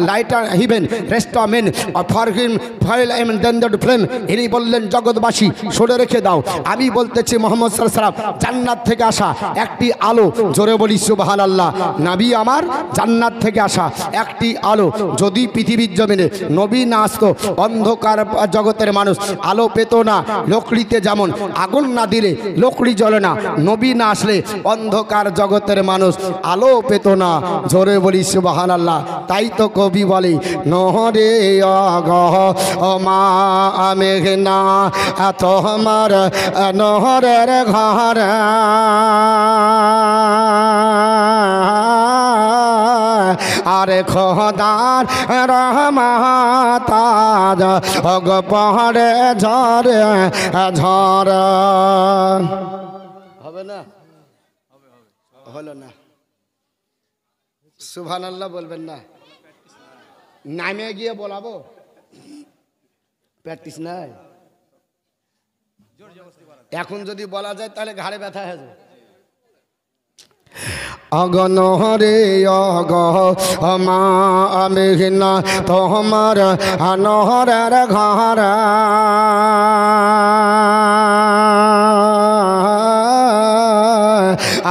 lighter heaven rest of men for him file them then the flame. ইনি বললেন, জগৎবাসী শুনে রেখে দাও, আমি বলতেছি মোহাম্মদ সাল্লাল্লাহু আলাইহি সাল্লাম জান্নাত থেকে আসা একটি আলো। জোরে বলি সুবহানাল্লাহ। নবী আমার জান্নাত থেকে আসা একটি আলো। যদি পৃথিবীর জমিনে নবী না আসতো, অন্ধকার জগতের মানুষ আলো পেত না। লকড়িতে যেমন আগুন না দিলে লকড়ি জ্বলে না, নবী না আসলে অন্ধকার জগতের মানুষ আলো পেত না। জোরে বলি সুবহানাল্লাহ। তাই তো কবি বলে, নহরে অগহ মা মেঘনা তোমার নহরের ঘর, আরে খোদার রহমতাজ অগ পহরে ঝরে ঝরে। হবে না? হলো না? সুবহানাল্লাহ বলবেন না? নামে গিয়ে বলাবো? প্র্যাকটিস নাই। এখন যদি বলা যায় তাহলে ঘাড়ে ব্যথা হয়ে যাবে। অগনহরে অগ মা মেঘনা তোমার নহরের ঘর,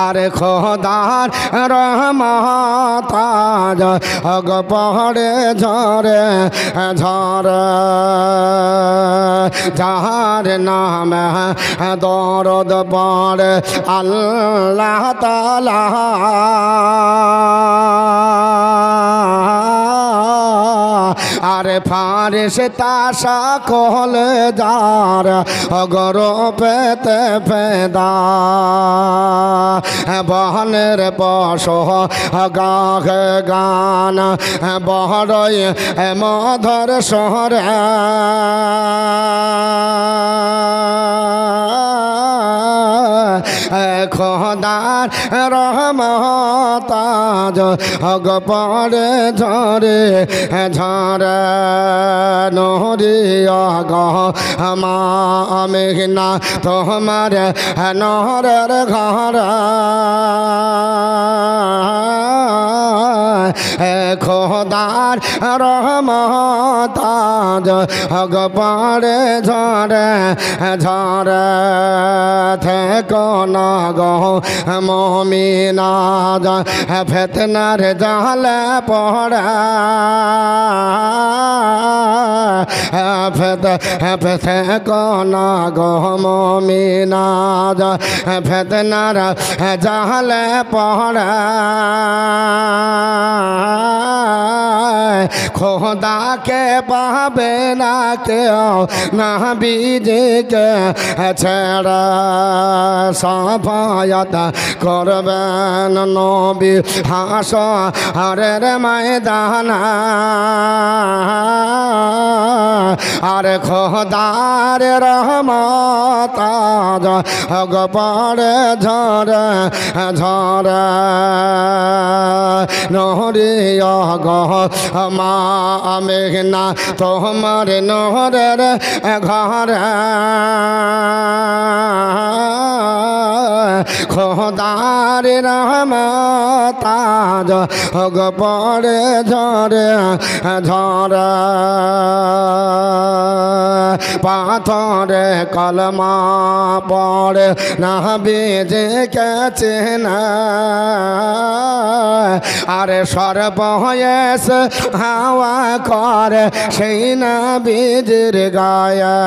আরে খোদার রহমতাজ অগ পহরে ঝরে ঝরে, যাহার নাম দরদ পড়ে আল্লাহ তাআলা ফারিস্তা সকলে যার অগর পেতে ফেদা বহনের পশু গাহে গান বহরই মধর শহরে খোদার রহমতাজ হগ পড়ে ঝরে ঝরে নহরি অগ মেঘনা তোমার নহরের ঘর খোদার রহমতাজ হগ পড়ে ঝরে ঝরে থেকো না গো মমিনাজ ফেতনার জালে পড়ে থেকো না গো মমিনাজ ফেতনার জালে পড়ে খোদাকে পাবে না কেউ না বীজকে ছেড়া সাফায়াত করবেন নবী হাসরের ময়দান আর খোদার রহমত হগ পড়ে ঝরে ঝরে নহরি অগ মা মেঘনা তোমার নহরের ঘর খোদার রহমতাজ হগ পড়ে ঝরে ঝরে পাথরে কলমা পড়ে না বেজে গেছে না আরে সর্বয়েস হাওয়া করে সেই না বীজের গায়ে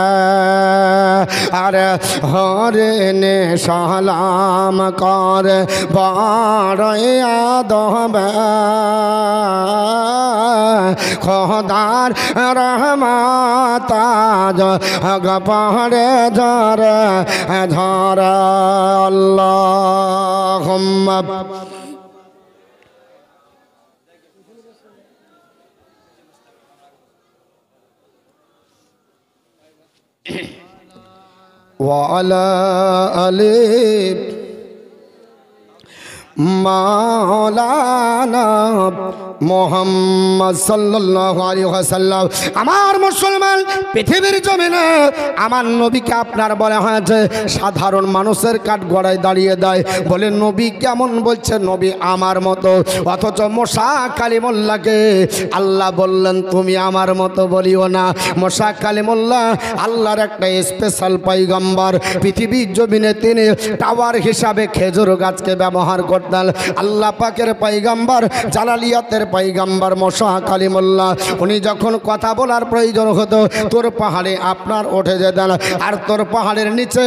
আরে হরে নে সালাম করে বড়ই আদব খোদার রহমতাজ হগ পড়ে ঝরে ঝরে আল্লাহুম্মা وعلى آله মাওলানা মুহাম্মদ সাল্লাল্লাহু আলাইহি ওয়াসাল্লাম। আমার মুসলমান পৃথিবীর জমিনে আমার নবীকে আপনার বলা হয়েছে সাধারণ মানুষের কাঠ গড়ায় দাঁড়িয়ে দেয় বলে নবী কেমন বলছে নবী আমার মতো, অথচ মুসা কালিমুল্লাহকে আল্লাহ বললেন তুমি আমার মতো বলিও না। মুসা কালিমুল্লাহ আল্লাহর একটা স্পেশাল পয়গম্বর, পৃথিবীর জমিনে তিনি টাওয়ার হিসাবে খেজুর গাছকে ব্যবহার করতেন। আল্লাহ পাকের পয়গম্বর জালালিয়াতের পয়গম্বর মুসা কালিমুল্লাহ উনি যখন কথা বলার প্রয়োজন হতো তোর পাহাড়ে আপনার উঠে যেতেন, আর তোর পাহাড়ের নিচে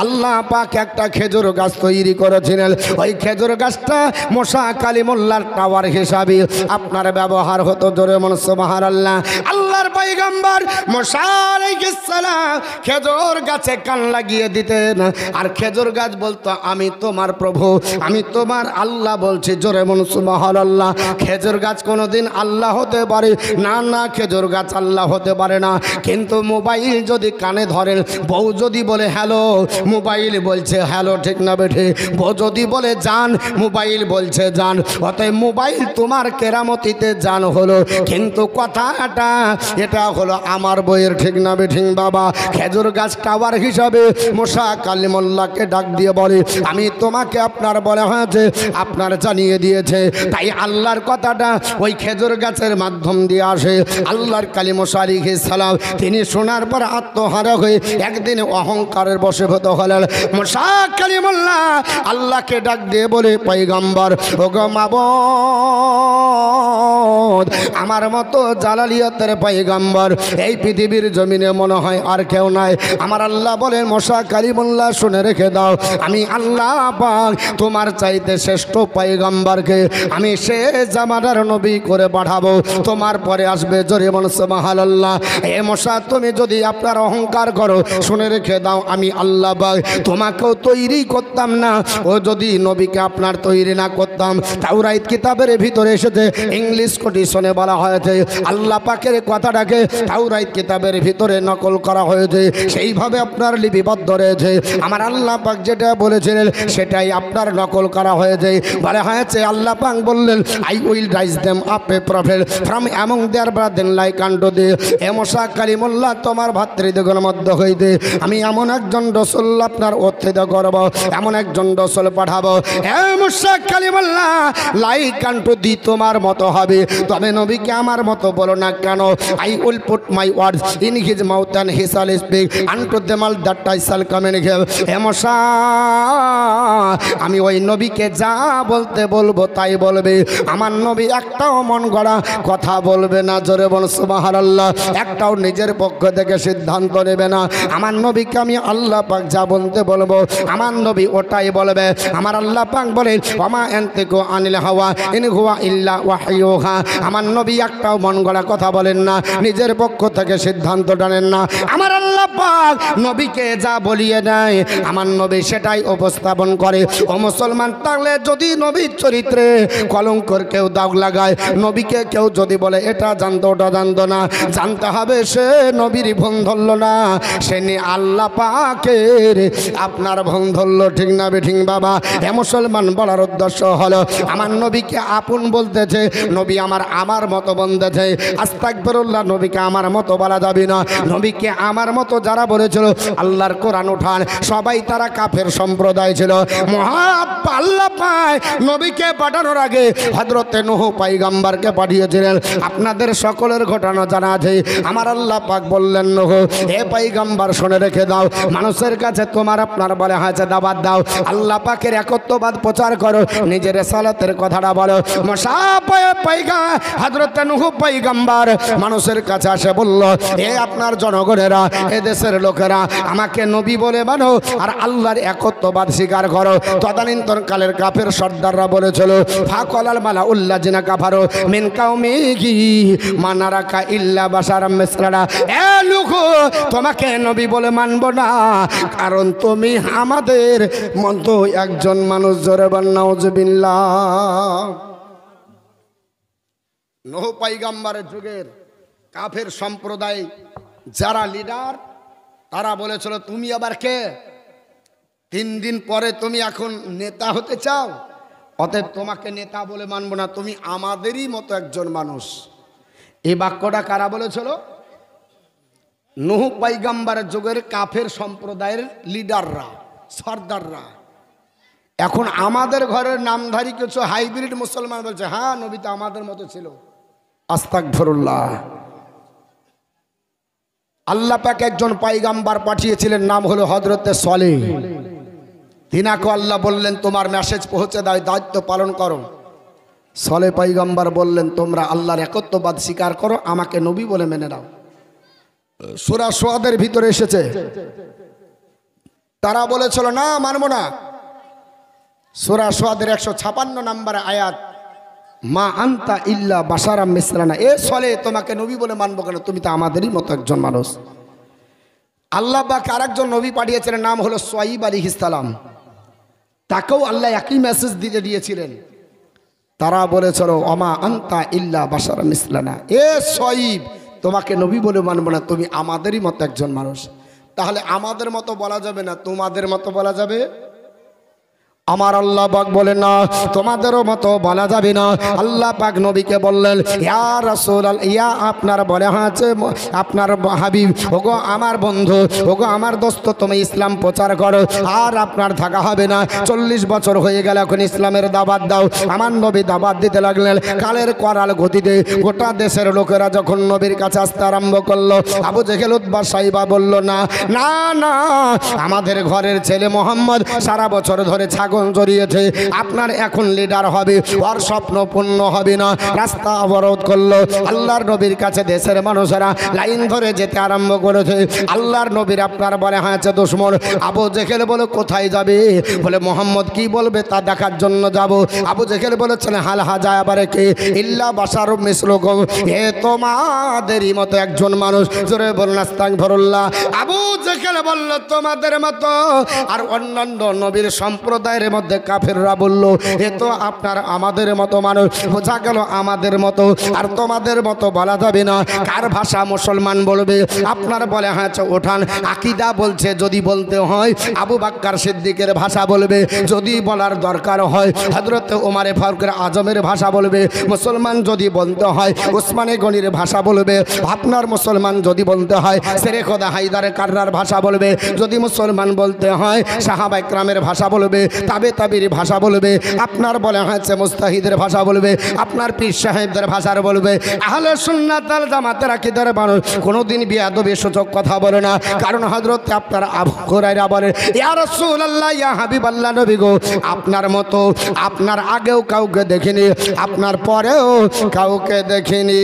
আল্লাহ পাক একটা খেজুর গাছ তৈরি করেছিলেন। ওই খেজুর গাছটা মুসা কালিমুল্লাহর টাওয়ার হিসাবে আপনার ব্যবহার হতো। জোরে মন সুবহানাল্লাহ। আল্লাহর পয়গম্বর মুসা আলাইহিস সালাম খেজুর গাছে কান লাগিয়ে দিতেন, আর খেজুর গাছ বলতো আমি তোমার প্রভু, আমি তোমার আল্লাহ বলছি। জোরে মন সুবহানাল্লাহ। খেজুর গাছ কোনোদিন আল্লাহ হতে পারে না, না খেজুর গাছ আল্লাহ হতে পারে না। কিন্তু মোবাইল যদি কানে ধরেন, বউ যদি বলে হ্যালো, মোবাইল বলছে হ্যালো, ঠিক না বেঠে? বউ যদি বলে যান, মোবাইল বলছে যান। অতএব মোবাইল তোমার কেরামতিতে জান হলো, কিন্তু কথাটা এটা হলো আমার বইয়ের, ঠিক না বেঠিং বাবা? খেজুর গাছ টাওয়ার হিসাবে মুসা কালিমুল্লাহকে ডাক দিয়ে বলে আমি তোমাকে আপনার বলা হয়েছে আপনার জানিয়ে দিয়েছে। তাই আল্লাহর কথাটা ওই খেজুর গাছের মাধ্যম দিয়ে আসে। আল্লাহর কালী মুসা আলাইহিস সালাম তিনি শোনার পর আত্মহারা হয়ে একদিন অহংকারের বশীভূত হলেন। মুসা কালিমুল্লাহ আল্লাহকে ডাক দিয়ে বলে পয়গম্বর ওগো মাবুদ উম্মত, আমার মতো জালালিয়াতের পয়গম্বর এই পৃথিবীর জমিনে মনে হয় আর কেউ নাই। আমার আল্লাহ বলেন মুসা কালিমুল্লাহ শুনে রেখে দাও, আমি আল্লাহ পাক তোমার চাইতে শ্রেষ্ঠ পয়গম্বরকে আমি শেষ জামানার নবী করে পাঠাবো। তোমার পরে আসবে জোরে বলুন সুবহানাল্লাহ। এ মুসা তুমি যদি আপনার অহংকার করো, শুনে রেখে দাও আমি আল্লাহ পাক তোমাকেও তৈরি করতাম না। ও যদি নবীকে আপনার তৈরি না করতাম, তাওরাত কিতাবের ভিতরে এসেছে, ইংলিশ কোটেশনে বলা হয়েছে, আল্লাহ পাকের কথাটাকে তাওরাত কিতাবের ভিতরে নকল করা হয়েছে, সেইভাবে আপনার লিপিবদ্ধ রয়েছে। আমার আল্লাহ পাক যেটা বলেছিলেন সেটাই আপনার নকল করা হয়েছে। বলা হয়েছে আল্লাহ পাক বললেন, I will raise them up a prophet from among their brethren like unto thee. এ মুসা কালিমুল্লাহ তোমার ভাতৃদিগের মধ্যে হইতে আমি এমন একজন রাসূল আপনার উত্থিত করব, এমন একজন রাসূল পাঠাবো। এ মুসা কালিমুল্লাহ লাইক আনটু দি তোমার মতো হবে, তবে নবীকে আমার মতো বলো না কেন? I will put my words in his mouth and he shall speak unto them all that I shall communicate. হে মুসা আমি ওই নবীকে যা বলতে বলবো তাই বলবে, আমার নবী একটাও মন গড়া কথা বলবে না। জোরে বল সুবহানাল্লাহ। একটাও নিজের পক্ষ থেকে সিদ্ধান্ত নেবে না। আমার নবীকে আমি আল্লাহ পাক যা বলতে বলবো আমার নবী ওটাই বলবে। আমার আল্লাহ পাক বলেন ওমা আনতিকু আনিল হাওয়া ইন হুয়া ইল্লা ওয়াহয়ুহা। আমার নবী একটাও মন গড়া কথা বলেন না, নিজের পক্ষ থেকে সিদ্ধান্ত টানেন না। আমার আল্লাহ পাক নবীকে যা বলিয়ে দেয় আমার নবী সেটাই উপস্থাপন করে। ও মুসলমান, তাহলে যদি নবীর চরিত্রে কলঙ্কর কেউ দাগ লাগায়, নবীকে কেউ যদি বলে এটা জানতো ওটা জানতো না, জানতে হবে সে নবীর ভুল ধরল না, সে নিয়ে আল্লাহ পাকের আপনার ভুল ধরল। ঠিক না বেঠিক বাবা? এ মুসলমান, বলার উদ্দেশ্য হলো আমার নবীকে আপন বলতেছে, নবী আমার মতো বলতেছে। আস্তাগফিরুল্লাহ, নবীকে আমার মতো বলা যাবে না। নবীকে আমার মতো যারা বলেছিল আল্লাহর কোরআন উঠান, সবাই তারা কাফের সম্প্রদায় ছিল। আল্লাহ পাক নবীকে পাঠানোর আগে হযরতে নূহ পয়গম্বরকে পাঠিয়েছিলেন। আপনাদের সকলের ঘটনা জানা আছে। আমার আল্লাহ পাক বললেন, নূহ হে পয়গম্বর শুনে রেখে দাও, মানুষের কাছে তোমার আপনার বলে হাজে দাওয়াত দাও, আল্লাহ পাকের একত্ববাদ প্রচার করো, নিজের রিসালাতের কথাটা বলো। মুসা হযরতে নূহ পয়গম্বর মানুষের কাছে আসে বলল, এ আপনার জনগণেরা, এ দেশের লোকেরা, আমাকে নবী বলে মানো আর আল্লাহর একত্ববাদ স্বীকার করো। তদানীন্তন কালের কাফের সর্দাররা বলেছিল, ফাকালাল মালাউল্লাহ জিনা কাফারু মিন কাউমিহি মানারাকা ইল্লা বাশারাম মিসলানা। এ লোক, তোমাকে নবী বলে মানব না, কারণ তুমি আমাদের মতো একজন মানুষ। জোরে বলেন নাউজুবিল্লাহ। নূহ পয়গম্বরের যুগের কাফের সম্প্রদায় যারা লিডার, তারা বলেছিল তুমি আবার কে? 3 দিন পরে তুমি এখন নেতা হতে চাও, অতএব তোমাকে নেতা বলে মানব না, তুমি আমাদেরই মতো একজন মানুষ। এই বাক্যটা কারা বলেছিল? নূহ পয়গম্বরের যুগের কাফের সম্প্রদায়ের লিডাররা, সর্দাররা। এখন আমাদের ঘরের নামধারী কিছু হাইব্রিড মুসলমান বলছে, হ্যাঁ নবী তো আমাদের মতো ছিল। আস্তাগফিরুল্লাহ। আল্লাহ পাক একজন পয়গম্বর পাঠিয়েছিলেন, নাম হলো হযরতে সালেহ। তিনাকে আল্লাহ বললেন তোমার মেসেজ পৌঁছে দাও, দায়িত্ব পালন করো। সালেহ পয়গম্বর বললেন তোমরা আল্লাহর একত্ববাদ স্বীকার করো, আমাকে নবী বলে মেনে নাও। সূরা সুয়াদের ভিতরে এসেছে, তারা বলেছিল না মানব না। সূরা সুয়াদের 156 নম্বর আয়াত, মা আনতা ইল্লা বাশারাম মিসলানা। এ সালেহ, তোমাকে নবী বলে মানবো কেন? তুমি তো আমাদেরই মতো একজন মানুষ। আল্লাহ পাক আরেকজন নবী পাঠিয়েছিলেন, নাম হলো শুআয়ব আলাইহিস সালাম। তাকেও আল্লাহ একই মেসেজ দিতে দিয়েছিলেন। তারা বলেছিল ওমা আনতা ইল্লা বাশারাম মিসলানা। এ শুআয়ব, তোমাকে নবী বলে মানবো না, তুমি আমাদেরই মতো একজন মানুষ। তাহলে আমাদের মতো বলা যাবে না, তোমাদের মতো বলা যাবে? আমার আল্লাহ পাক বলেন না তোমাদেরও মতো বলা যাবে না। আল্লাহ পাক নবীকে বললেন, ইয়া রাসূলুল্লাহ, ইয়া আপনার বলে আছে আপনার হাবিব, ওগো আমার বন্ধু, ওগো আমার দোস্ত, তুমি ইসলাম প্রচার করো, আর আপনার থাকা হবে না। 40 বছর হয়ে গেল, এখন ইসলামের দাওয়াত দাও। আমার নবী দাওয়াত দিতে লাগলেন। কালের করাল গতিতে গোটা দেশের লোকেরা যখন নবীর কাছে আসতে আরম্ভ করলো, আবু জেহেল, উতবা, সাইবা বলল, না না না, আমাদের ঘরের ছেলে মোহাম্মদ সারা বছর ধরে ছাগল আগুন জ্বলিয়েছে, আপনার এখন লিডার হবে, ওর স্বপ্ন পূর্ণ হবে না। রাস্তা অবরোধ করলো, আল্লাহর নবীর কাছে দেশের মানুষেরা লাইন ধরে যেতে আরম্ভ করেছে। আল্লাহর নবীর আপনার বলে হয়েছে দুশ্মন। আবু জেহেল বলে কোথায় যাবে? বলে মোহাম্মদ কি বলবে তা দেখার জন্য যাব। আবু জেহেল বলেছেন হাল হাজা আবার কে ইল্লা বাশারু মিসলুকুম, এ তোমাদেরই মতো একজন মানুষ। জোরে বলুন আস্তাগফিরুল্লাহ। আবু জেহেল বলল তোমাদের মতো, আর অন্যান্য নবীর সম্প্রদায়ের মধ্যে কাফেররা বলল এ তো আপনার আমাদের মতো মানুষ। বোঝা গেল আমাদের মতো আর তোমাদের মতো বলা যাবে না। কার ভাষা মুসলমান বলবে? আপনার বলে হ্যাঁ ওঠান। আকীদা বলছে যদি বলতে হয় আবু বকর সিদ্দিকের ভাষা বলবে, যদি বলার দরকার হয় হযরত ওমর ফারুক আজমের ভাষা বলবে, মুসলমান যদি বলতে হয় ওসমানে গনির ভাষা বলবে, আপনার মুসলমান যদি বলতে হয় শেরে খোদা হায়দার কাররার ভাষা বলবে, যদি মুসলমান বলতে হয় সাহাবা ইকরামের ভাষা বলবে, তাবির ভাষা বলবে, আপনার বলে হয়েছে মুস্তাহিদের ভাষা বলবে, আপনার পীর সাহেবদের ভাষার বলবে। আহলে সুন্নাত ওয়াল জামাতের আকীদার মানুষ কোনোদিন বেয়াদবি সূচক কথা বলে না। কারণ হযরত আপনার আবু হুরায়রা বলে ইয়া রাসূলুল্লাহ ইয়া হাবিবাল্লাহ, নবী গো আপনার মতো আপনার আগেও কাউকে দেখিনি, আপনার পরেও কাউকে দেখিনি।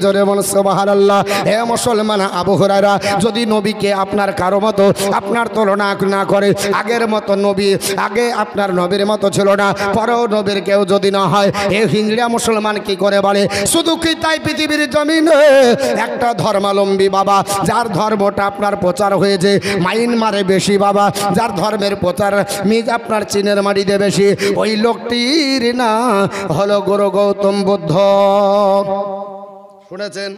জোরে বল সুবহানাল্লাহ। হে মুসলমান, আবু হুরায়রা যদি নবীকে আপনার কারো মতো আপনার তুলনা না করে, আগের মতো নবী আগে আপনার নবীর মতো ছিল না, পরেও নবীর কেউ যদি না হয়, এ হিজড়া মুসলমান কি করে বলে? শুধু কি তাই পৃথিবীর জমিনে একটা ধর্মাবলম্বী বাবা যার ধর্মটা আপনার প্রচার হয়েছে মায়ানমারে বেশি বাবা, যার ধর্মের প্রচার আপনার চীনের মাটিতে বেশি, ওই লোকটির না হলো গুরু গৌতম বুদ্ধ। শুনেছেন?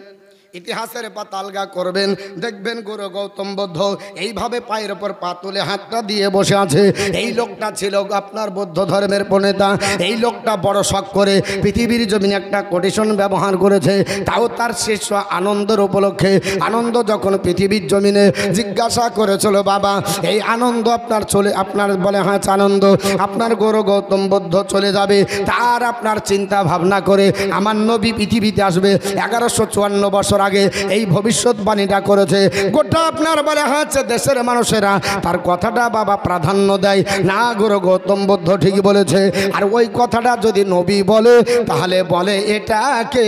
ইতিহাসের পাতা আলগা করবেন, দেখবেন গুরু গৌতম বুদ্ধ এইভাবে পায়ের ওপর পা তুলে হাতটা দিয়ে বসে আছে। এই লোকটা ছিল আপনার বৌদ্ধ ধর্মের প্রণেতা। এই লোকটা বড় শখ করে পৃথিবীর জমিনে একটা কোটেশন ব্যবহার করেছে, তাও তার শিষ্য আনন্দের উপলক্ষে। আনন্দ যখন পৃথিবীর জমিনে জিজ্ঞাসা করেছিল বাবা এই আনন্দ আপনার চলে, আপনার বলে হ্যাঁ আনন্দ আপনার গুরু গৌতম বুদ্ধ চলে যাবে, তার আপনার চিন্তা ভাবনা করে আমার নবী পৃথিবীতে আসবে 1154 বছর আগে এই ভবিষ্যৎবাণীটা করেছে। গোটা আপনার বলে হচ্ছে দেশের মানুষেরা তার কথাটা বাবা প্রাধান্য দেয় না। গুরু গৌতম বুদ্ধ ঠিকই বলেছে। আর ওই কথাটা যদি নবী বলে তাহলে বলে এটাকে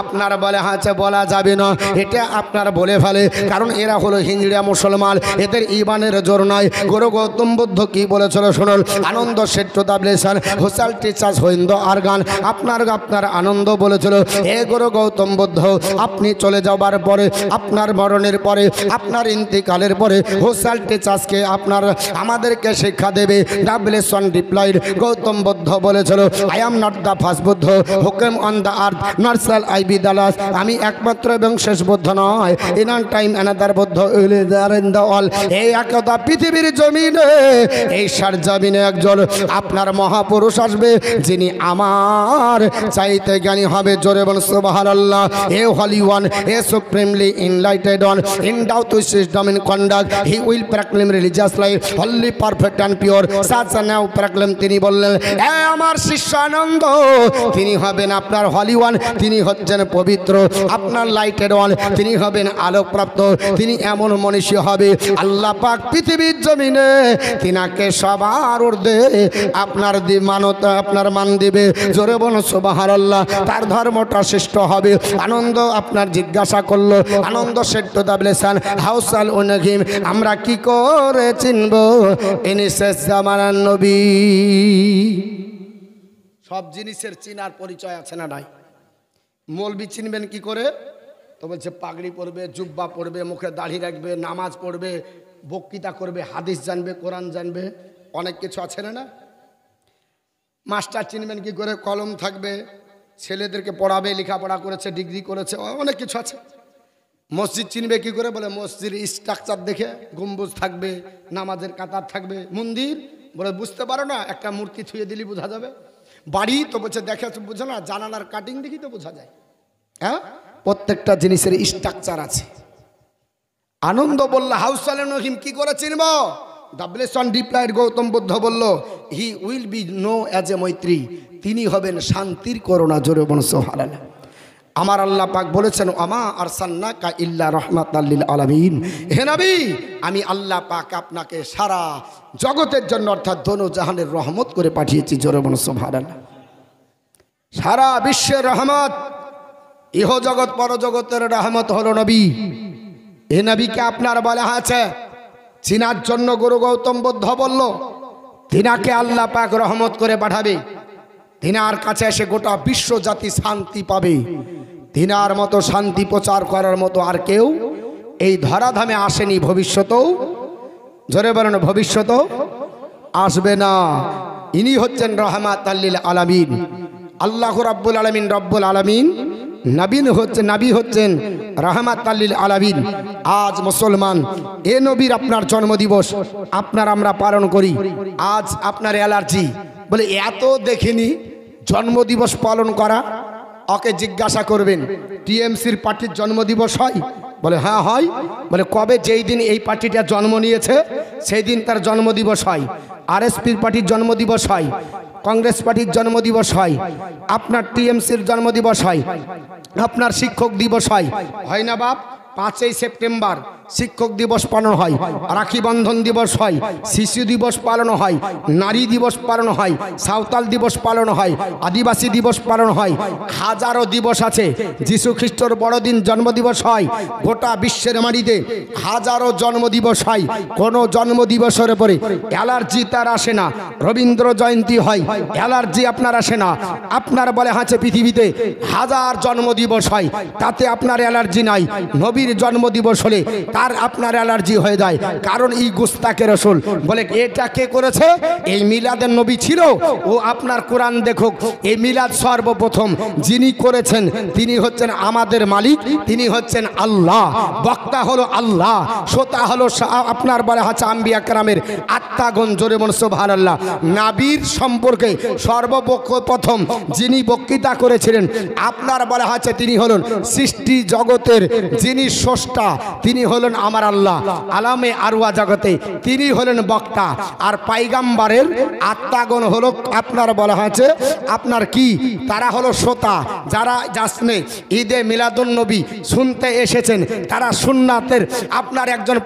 আপনার বলে হচ্ছে বলা যাবে না, এটা আপনার বলে ফেলে। কারণ এরা হলো হিজড়া মুসলমান, এদের ঈমানের জোর নয়। গুরু গৌতম বুদ্ধ কি বলেছিল শুনুন। আনন্দ সেট্ট দাবলেশন হোসাল টিচার্স হইন্দ আরগান আপনার আনন্দ বলেছিল হে গুরু গৌতম বুদ্ধ আপনি চলে যাওয়ার পরে, আপনার মরণের পরে, আপনার ইন্তিকালের পরে হোসাল টিচার্সকে আপনার আমাদেরকে শিক্ষা দেবে। ডাবলেশন ডিপ্লয়েড গৌতম বুদ্ধ বলেছিল I am not the first Buddha who came on the earth not shall I be the last, আমি একমাত্র এবং শেষ বুদ্ধ নয়। In on time another Buddha will there in the all. এই একদা পৃথিবীর জমিনে এই সার জমিনে একজন আপনার মহাপুরুষ আসবে যিনি আমার চাইতে জ্ঞানী হবে। জোরে বল সুবহানাল্লাহ। A holy one, a supremely enlightened one, endowed with wisdom in conduct, he will proclaim religious life wholly perfect and pure, such a now proclaim। তিনি বললেন এ আমার শিষ্য আনন্দ, তিনি হবেন আপনার হলি ওয়ান, তিনি হচ্ছেন পবিত্র, আপনার লাইটেড ওয়ান, তিনি হবেন আলোকপ্রাপ্ত। তিনি এমন মনীষী হবে আল্লাহ পাক পৃথিবীর জমিনে তিনাকে সবার ঊর্ধ্বে আপনার মানতা আপনার মান দিবে। জোরে বলুন সুবহানাল্লাহ। তার ধর্মটা শ্রেষ্ঠ হবে। আনন্দ আপনার জিজ্ঞাসা করলো আনন্দ সেট্ট দাবলেশন হাউসাল উনহিম আমরা কি করে চিনব ইনি শেষ জামানার নবী। সব জিনিসের চিনার পরিচয় আছে না নাই? মৌলবি চিনবেন কি করে? তো বলছে পাগড়ি পরবে, জুব্বা পরবে, মুখে দাড়ি রাখবে, নামাজ পড়বে, বক্তৃতা করবে, হাদিস জানবে, কোরআন জানবে, অনেক কিছু আছে না। মাস্টার চিনবেন কি করে? কলম থাকবে, ছেলেদেরকে পড়াবে, লেখাপড়া করেছে, ডিগ্রি করেছে, অনেক কিছু আছে। মসজিদ চিনবে কি করে? বলে মসজিদের স্ট্রাকচার দেখে গম্বুজ থাকবে, নামাজের কাতার থাকবে। মন্দির বলে বুঝতে পারো না, একটা মূর্তি থুয়ে দিলি বোঝা যাবে। বাড়ি তো বলছে দেখে বুঝো না, জানালার কাটিং দেখি তো বোঝা যায়। হ্যাঁ, প্রত্যেকটা জিনিসের স্ট্রাকচার আছে। আনন্দ বলল হাউসাল নহিম কি করে চিনব? ডাবলেশন ডিপ্লয়েড গৌতম বুদ্ধ বলল he will be known as a Maitri, তিনি হবেন শান্তির করুণা। জোরে বলুন সুবহানাল্লাহ। আমার আল্লাহ পাক বলেছেন আমা আরসালনাকা ইল্লা রাহমাতাল লিল আলামিন, হে নবী আমি আল্লাহ পাক আপনাকে সারা জগতের জন্য অর্থাৎ দোনো জাহানের রহমত করে পাঠিয়েছি। জোরে বলুন সুবহানাল্লাহ। সারা বিশ্বের রহমত, ইহ জগৎ পরজগতের রহমত হলো নবী। এ নবীকে আপনার বলা আছে চিনার জন্য গুরু গৌতম বুদ্ধ বলল তিনাকে আল্লাহ পাক রহমত করে পাঠাবে, তিনার কাছে এসে গোটা বিশ্ব জাতি শান্তি পাবে। তিনার মতো শান্তি প্রচার করার মতো আর কেউ এই ধরাধামে আসেনি, ভবিষ্যতেও জোরে বলেন ভবিষ্যতেও আসবে না। ইনি হচ্ছেন রহমাতাল লিল আলামিন। আল্লাহ রাব্বুল আলামিন রব্বুল আলামিন, নবী হচ্ছেন রহমাতাল লিল আলামিন। আজ মুসলমান এ নবীর আপনার জন্মদিবস আমরা পালন করি। আজ আপনার অ্যালার্জি বলে এত দেখিনি জন্মদিবস পালন করা। ওকে জিজ্ঞাসা করবেন টিএমসির পার্টির জন্মদিবস হয়? বলে হ্যাঁ হয়। বলে কবে? যেই দিন এই পার্টিটা জন্ম নিয়েছে সেই দিন তার জন্মদিবস হয়। আরএসপির পার্টির জন্মদিবস হয়, কংগ্রেস পার্টির জন্মদিবস হয়, আপনার টিএমসির জন্মদিবস হয়, আপনার শিক্ষক দিবস হয় না বাপ? 5ই সেপ্টেম্বর শিক্ষক দিবস পালন হয়, রাখি বন্ধন দিবস হয়, শিশু দিবস পালন হয়, নারী দিবস পালন হয়, সাঁওতাল দিবস পালন হয়, আদিবাসী দিবস পালন হয়, হাজারো দিবস আছে। যীশু খ্রিস্টর বড়দিন জন্মদিবস হয়। গোটা বিশ্বের মাটিতে হাজারো জন্মদিবস হয়। কোনো জন্মদিবসের পরে অ্যালার্জি তার আসে না। রবীন্দ্র জয়ন্তী হয়, অ্যালার্জি আপনার আসে না। আপনার বলে আছে পৃথিবীতে হাজার জন্মদিবস হয়, তাতে আপনার অ্যালার্জি নাই। নবীর জন্মদিবস হলে তার আপনার অ্যালার্জি হয়ে যায়, কারণ এই গুস্তাকে রসুল। বলে এটা কে করেছে? এই মিলাদের নবী ছিল। ও আপনার কোরআন দেখুক, এই মিলাদ সর্বপ্রথম যিনি করেছেন তিনি হচ্ছেন আমাদের মালিক, তিনি হচ্ছেন আল্লাহ। বক্তা হলো আল্লাহ, শ্রোতা হলো আপনার বলা হচ্ছে আম্বিয়া কেরামের আত্মাগণ। জোরে বলুন সুবহানাল্লাহ। নবীর সম্পর্কে সর্বপ্রথম যিনি বক্তৃতা করেছিলেন আপনার বলা হচ্ছে তিনি হলেন সৃষ্টি জগতের যিনি স্রষ্টা, তিনি হলেন আমার আল্লাহ। আলামে আরওয়া জগতে তিনি হলেন বক্তা। আর পাইগাম্বারের আত্মাগণ হলো আপনার বলা হয়েছে আপনার কি, তারা হলো শ্রোতা। যারা জাসনে ঈদে মিলাদুন নবী শুনতে এসেছেন তারা সুন্নাতের আপনার একজন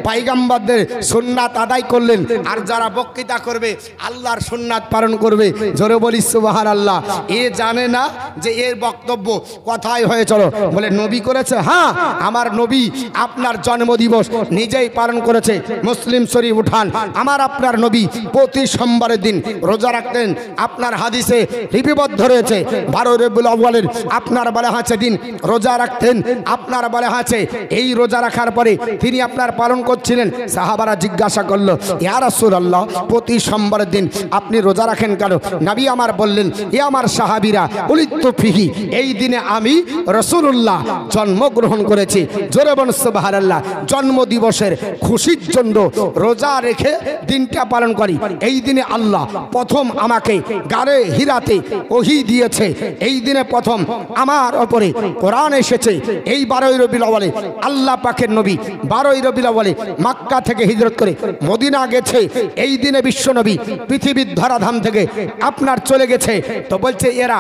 পাইগাম্বারদের সুন্নাত আদায় করলেন। আর যারা বক্তৃতা করবে আল্লাহর সুন্নাত পালন করবে। জোরে বলি সুবহানাল্লাহ। এ জানে না যে এর বক্তব্য কথাই হয়ে চলো বলে নবী করেছে। হ্যাঁ, আমার নবী আপনার জন্মদিবস নিজেই পালন করেছে। মুসলিম শরীফ উঠান, আমার আপনার নবী প্রতি সোমবারের দিন রোজা রাখতেন। আপনার হাদিসে লিপিবদ্ধ রয়েছে 12 রবিউল আউয়ালের আপনার বলা আছে দিন রোজা রাখতেন। আপনার বলা আছে এই রোজা রাখার পরে তিনি আপনার পালন করছিলেন। সাহাবারা জিজ্ঞাসা করলো ইয়া রাসূলুল্লাহ প্রতি সোমবারের দিন আপনি রোজা রাখেন কেন? নবী আমার বললেন এ আমার সাহাবীরা উলিত্তু ফিহি, এই দিনে আমি রাসূলুল্লাহ জন্মগ্রহণ করেছি। জোরে বলুন সুবহানাল্লাহ। জন্মদিবসের খুশির জন্য রোজা রেখে দিনটা পালন করি। এই দিনে আল্লাহ প্রথম আমাকে গারে হিরাতে ওহী দিয়েছে। এই দিনে প্রথম আমার উপরে কোরআন এসেছে। এই 12 রবিউল আউয়ালে আল্লাহ পাকের নবী 12 রবিউল আউয়ালে মক্কা থেকে হিজরত করে মদিনা গেছে। এই দিনে বিশ্ব নবী পৃথিবীর ধরাধাম থেকে আপনার চলে গেছে। তো বলছে এরা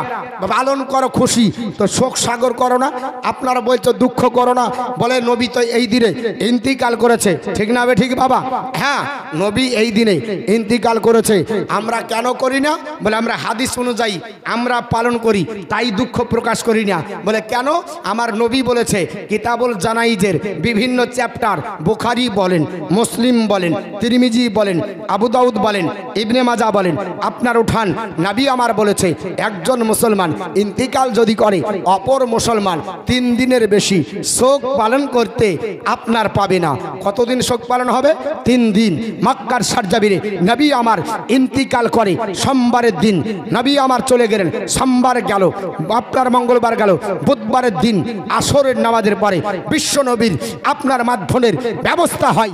পালন করো খুশি, তো শোক সাগর করো না। আপনারা বলছো দুঃখ করো না। বলে নবী তো এই দিনে ইন্তিকাল করেছে। ঠিক না ঠিক বাবা? হ্যাঁ, নবী এই দিনে ইন্তিকাল করেছে। আমরা কেন করি না? বলে আমরা হাদিস অনুযায়ী আমরা পালন করি, তাই দুঃখ প্রকাশ করি না। বলে কেন? আমার নবী বলেছে কিতাবুল জানাইজের বিভিন্ন চ্যাপ্টার, বুখারী বলেন, মুসলিম বলেন, তিরমিজি বলেন, আবু দাউদ বলেন, ইবনে মাজাহ বলেন, আপনার উঠান নবী আমার বলেছে একজন মুসলমান ইন্তিকাল যদি করে অপর মুসলমান 3 দিনের বেশি শোক পালন করতে আপনার পাবে না। কতদিন শোক পালন হবে? 3 দিন। মক্কার সারজাবিরে নবী আমার ইন্তিকাল করে সোমবারের দিন। নবী আমার চলে গেলেন, সোমবার গেল, আপনার মঙ্গলবার গেল, বুধবারের দিন আসরের নামাজের পরে বিশ্ব নবীর আপনার মাধ্যমের ব্যবস্থা হয়।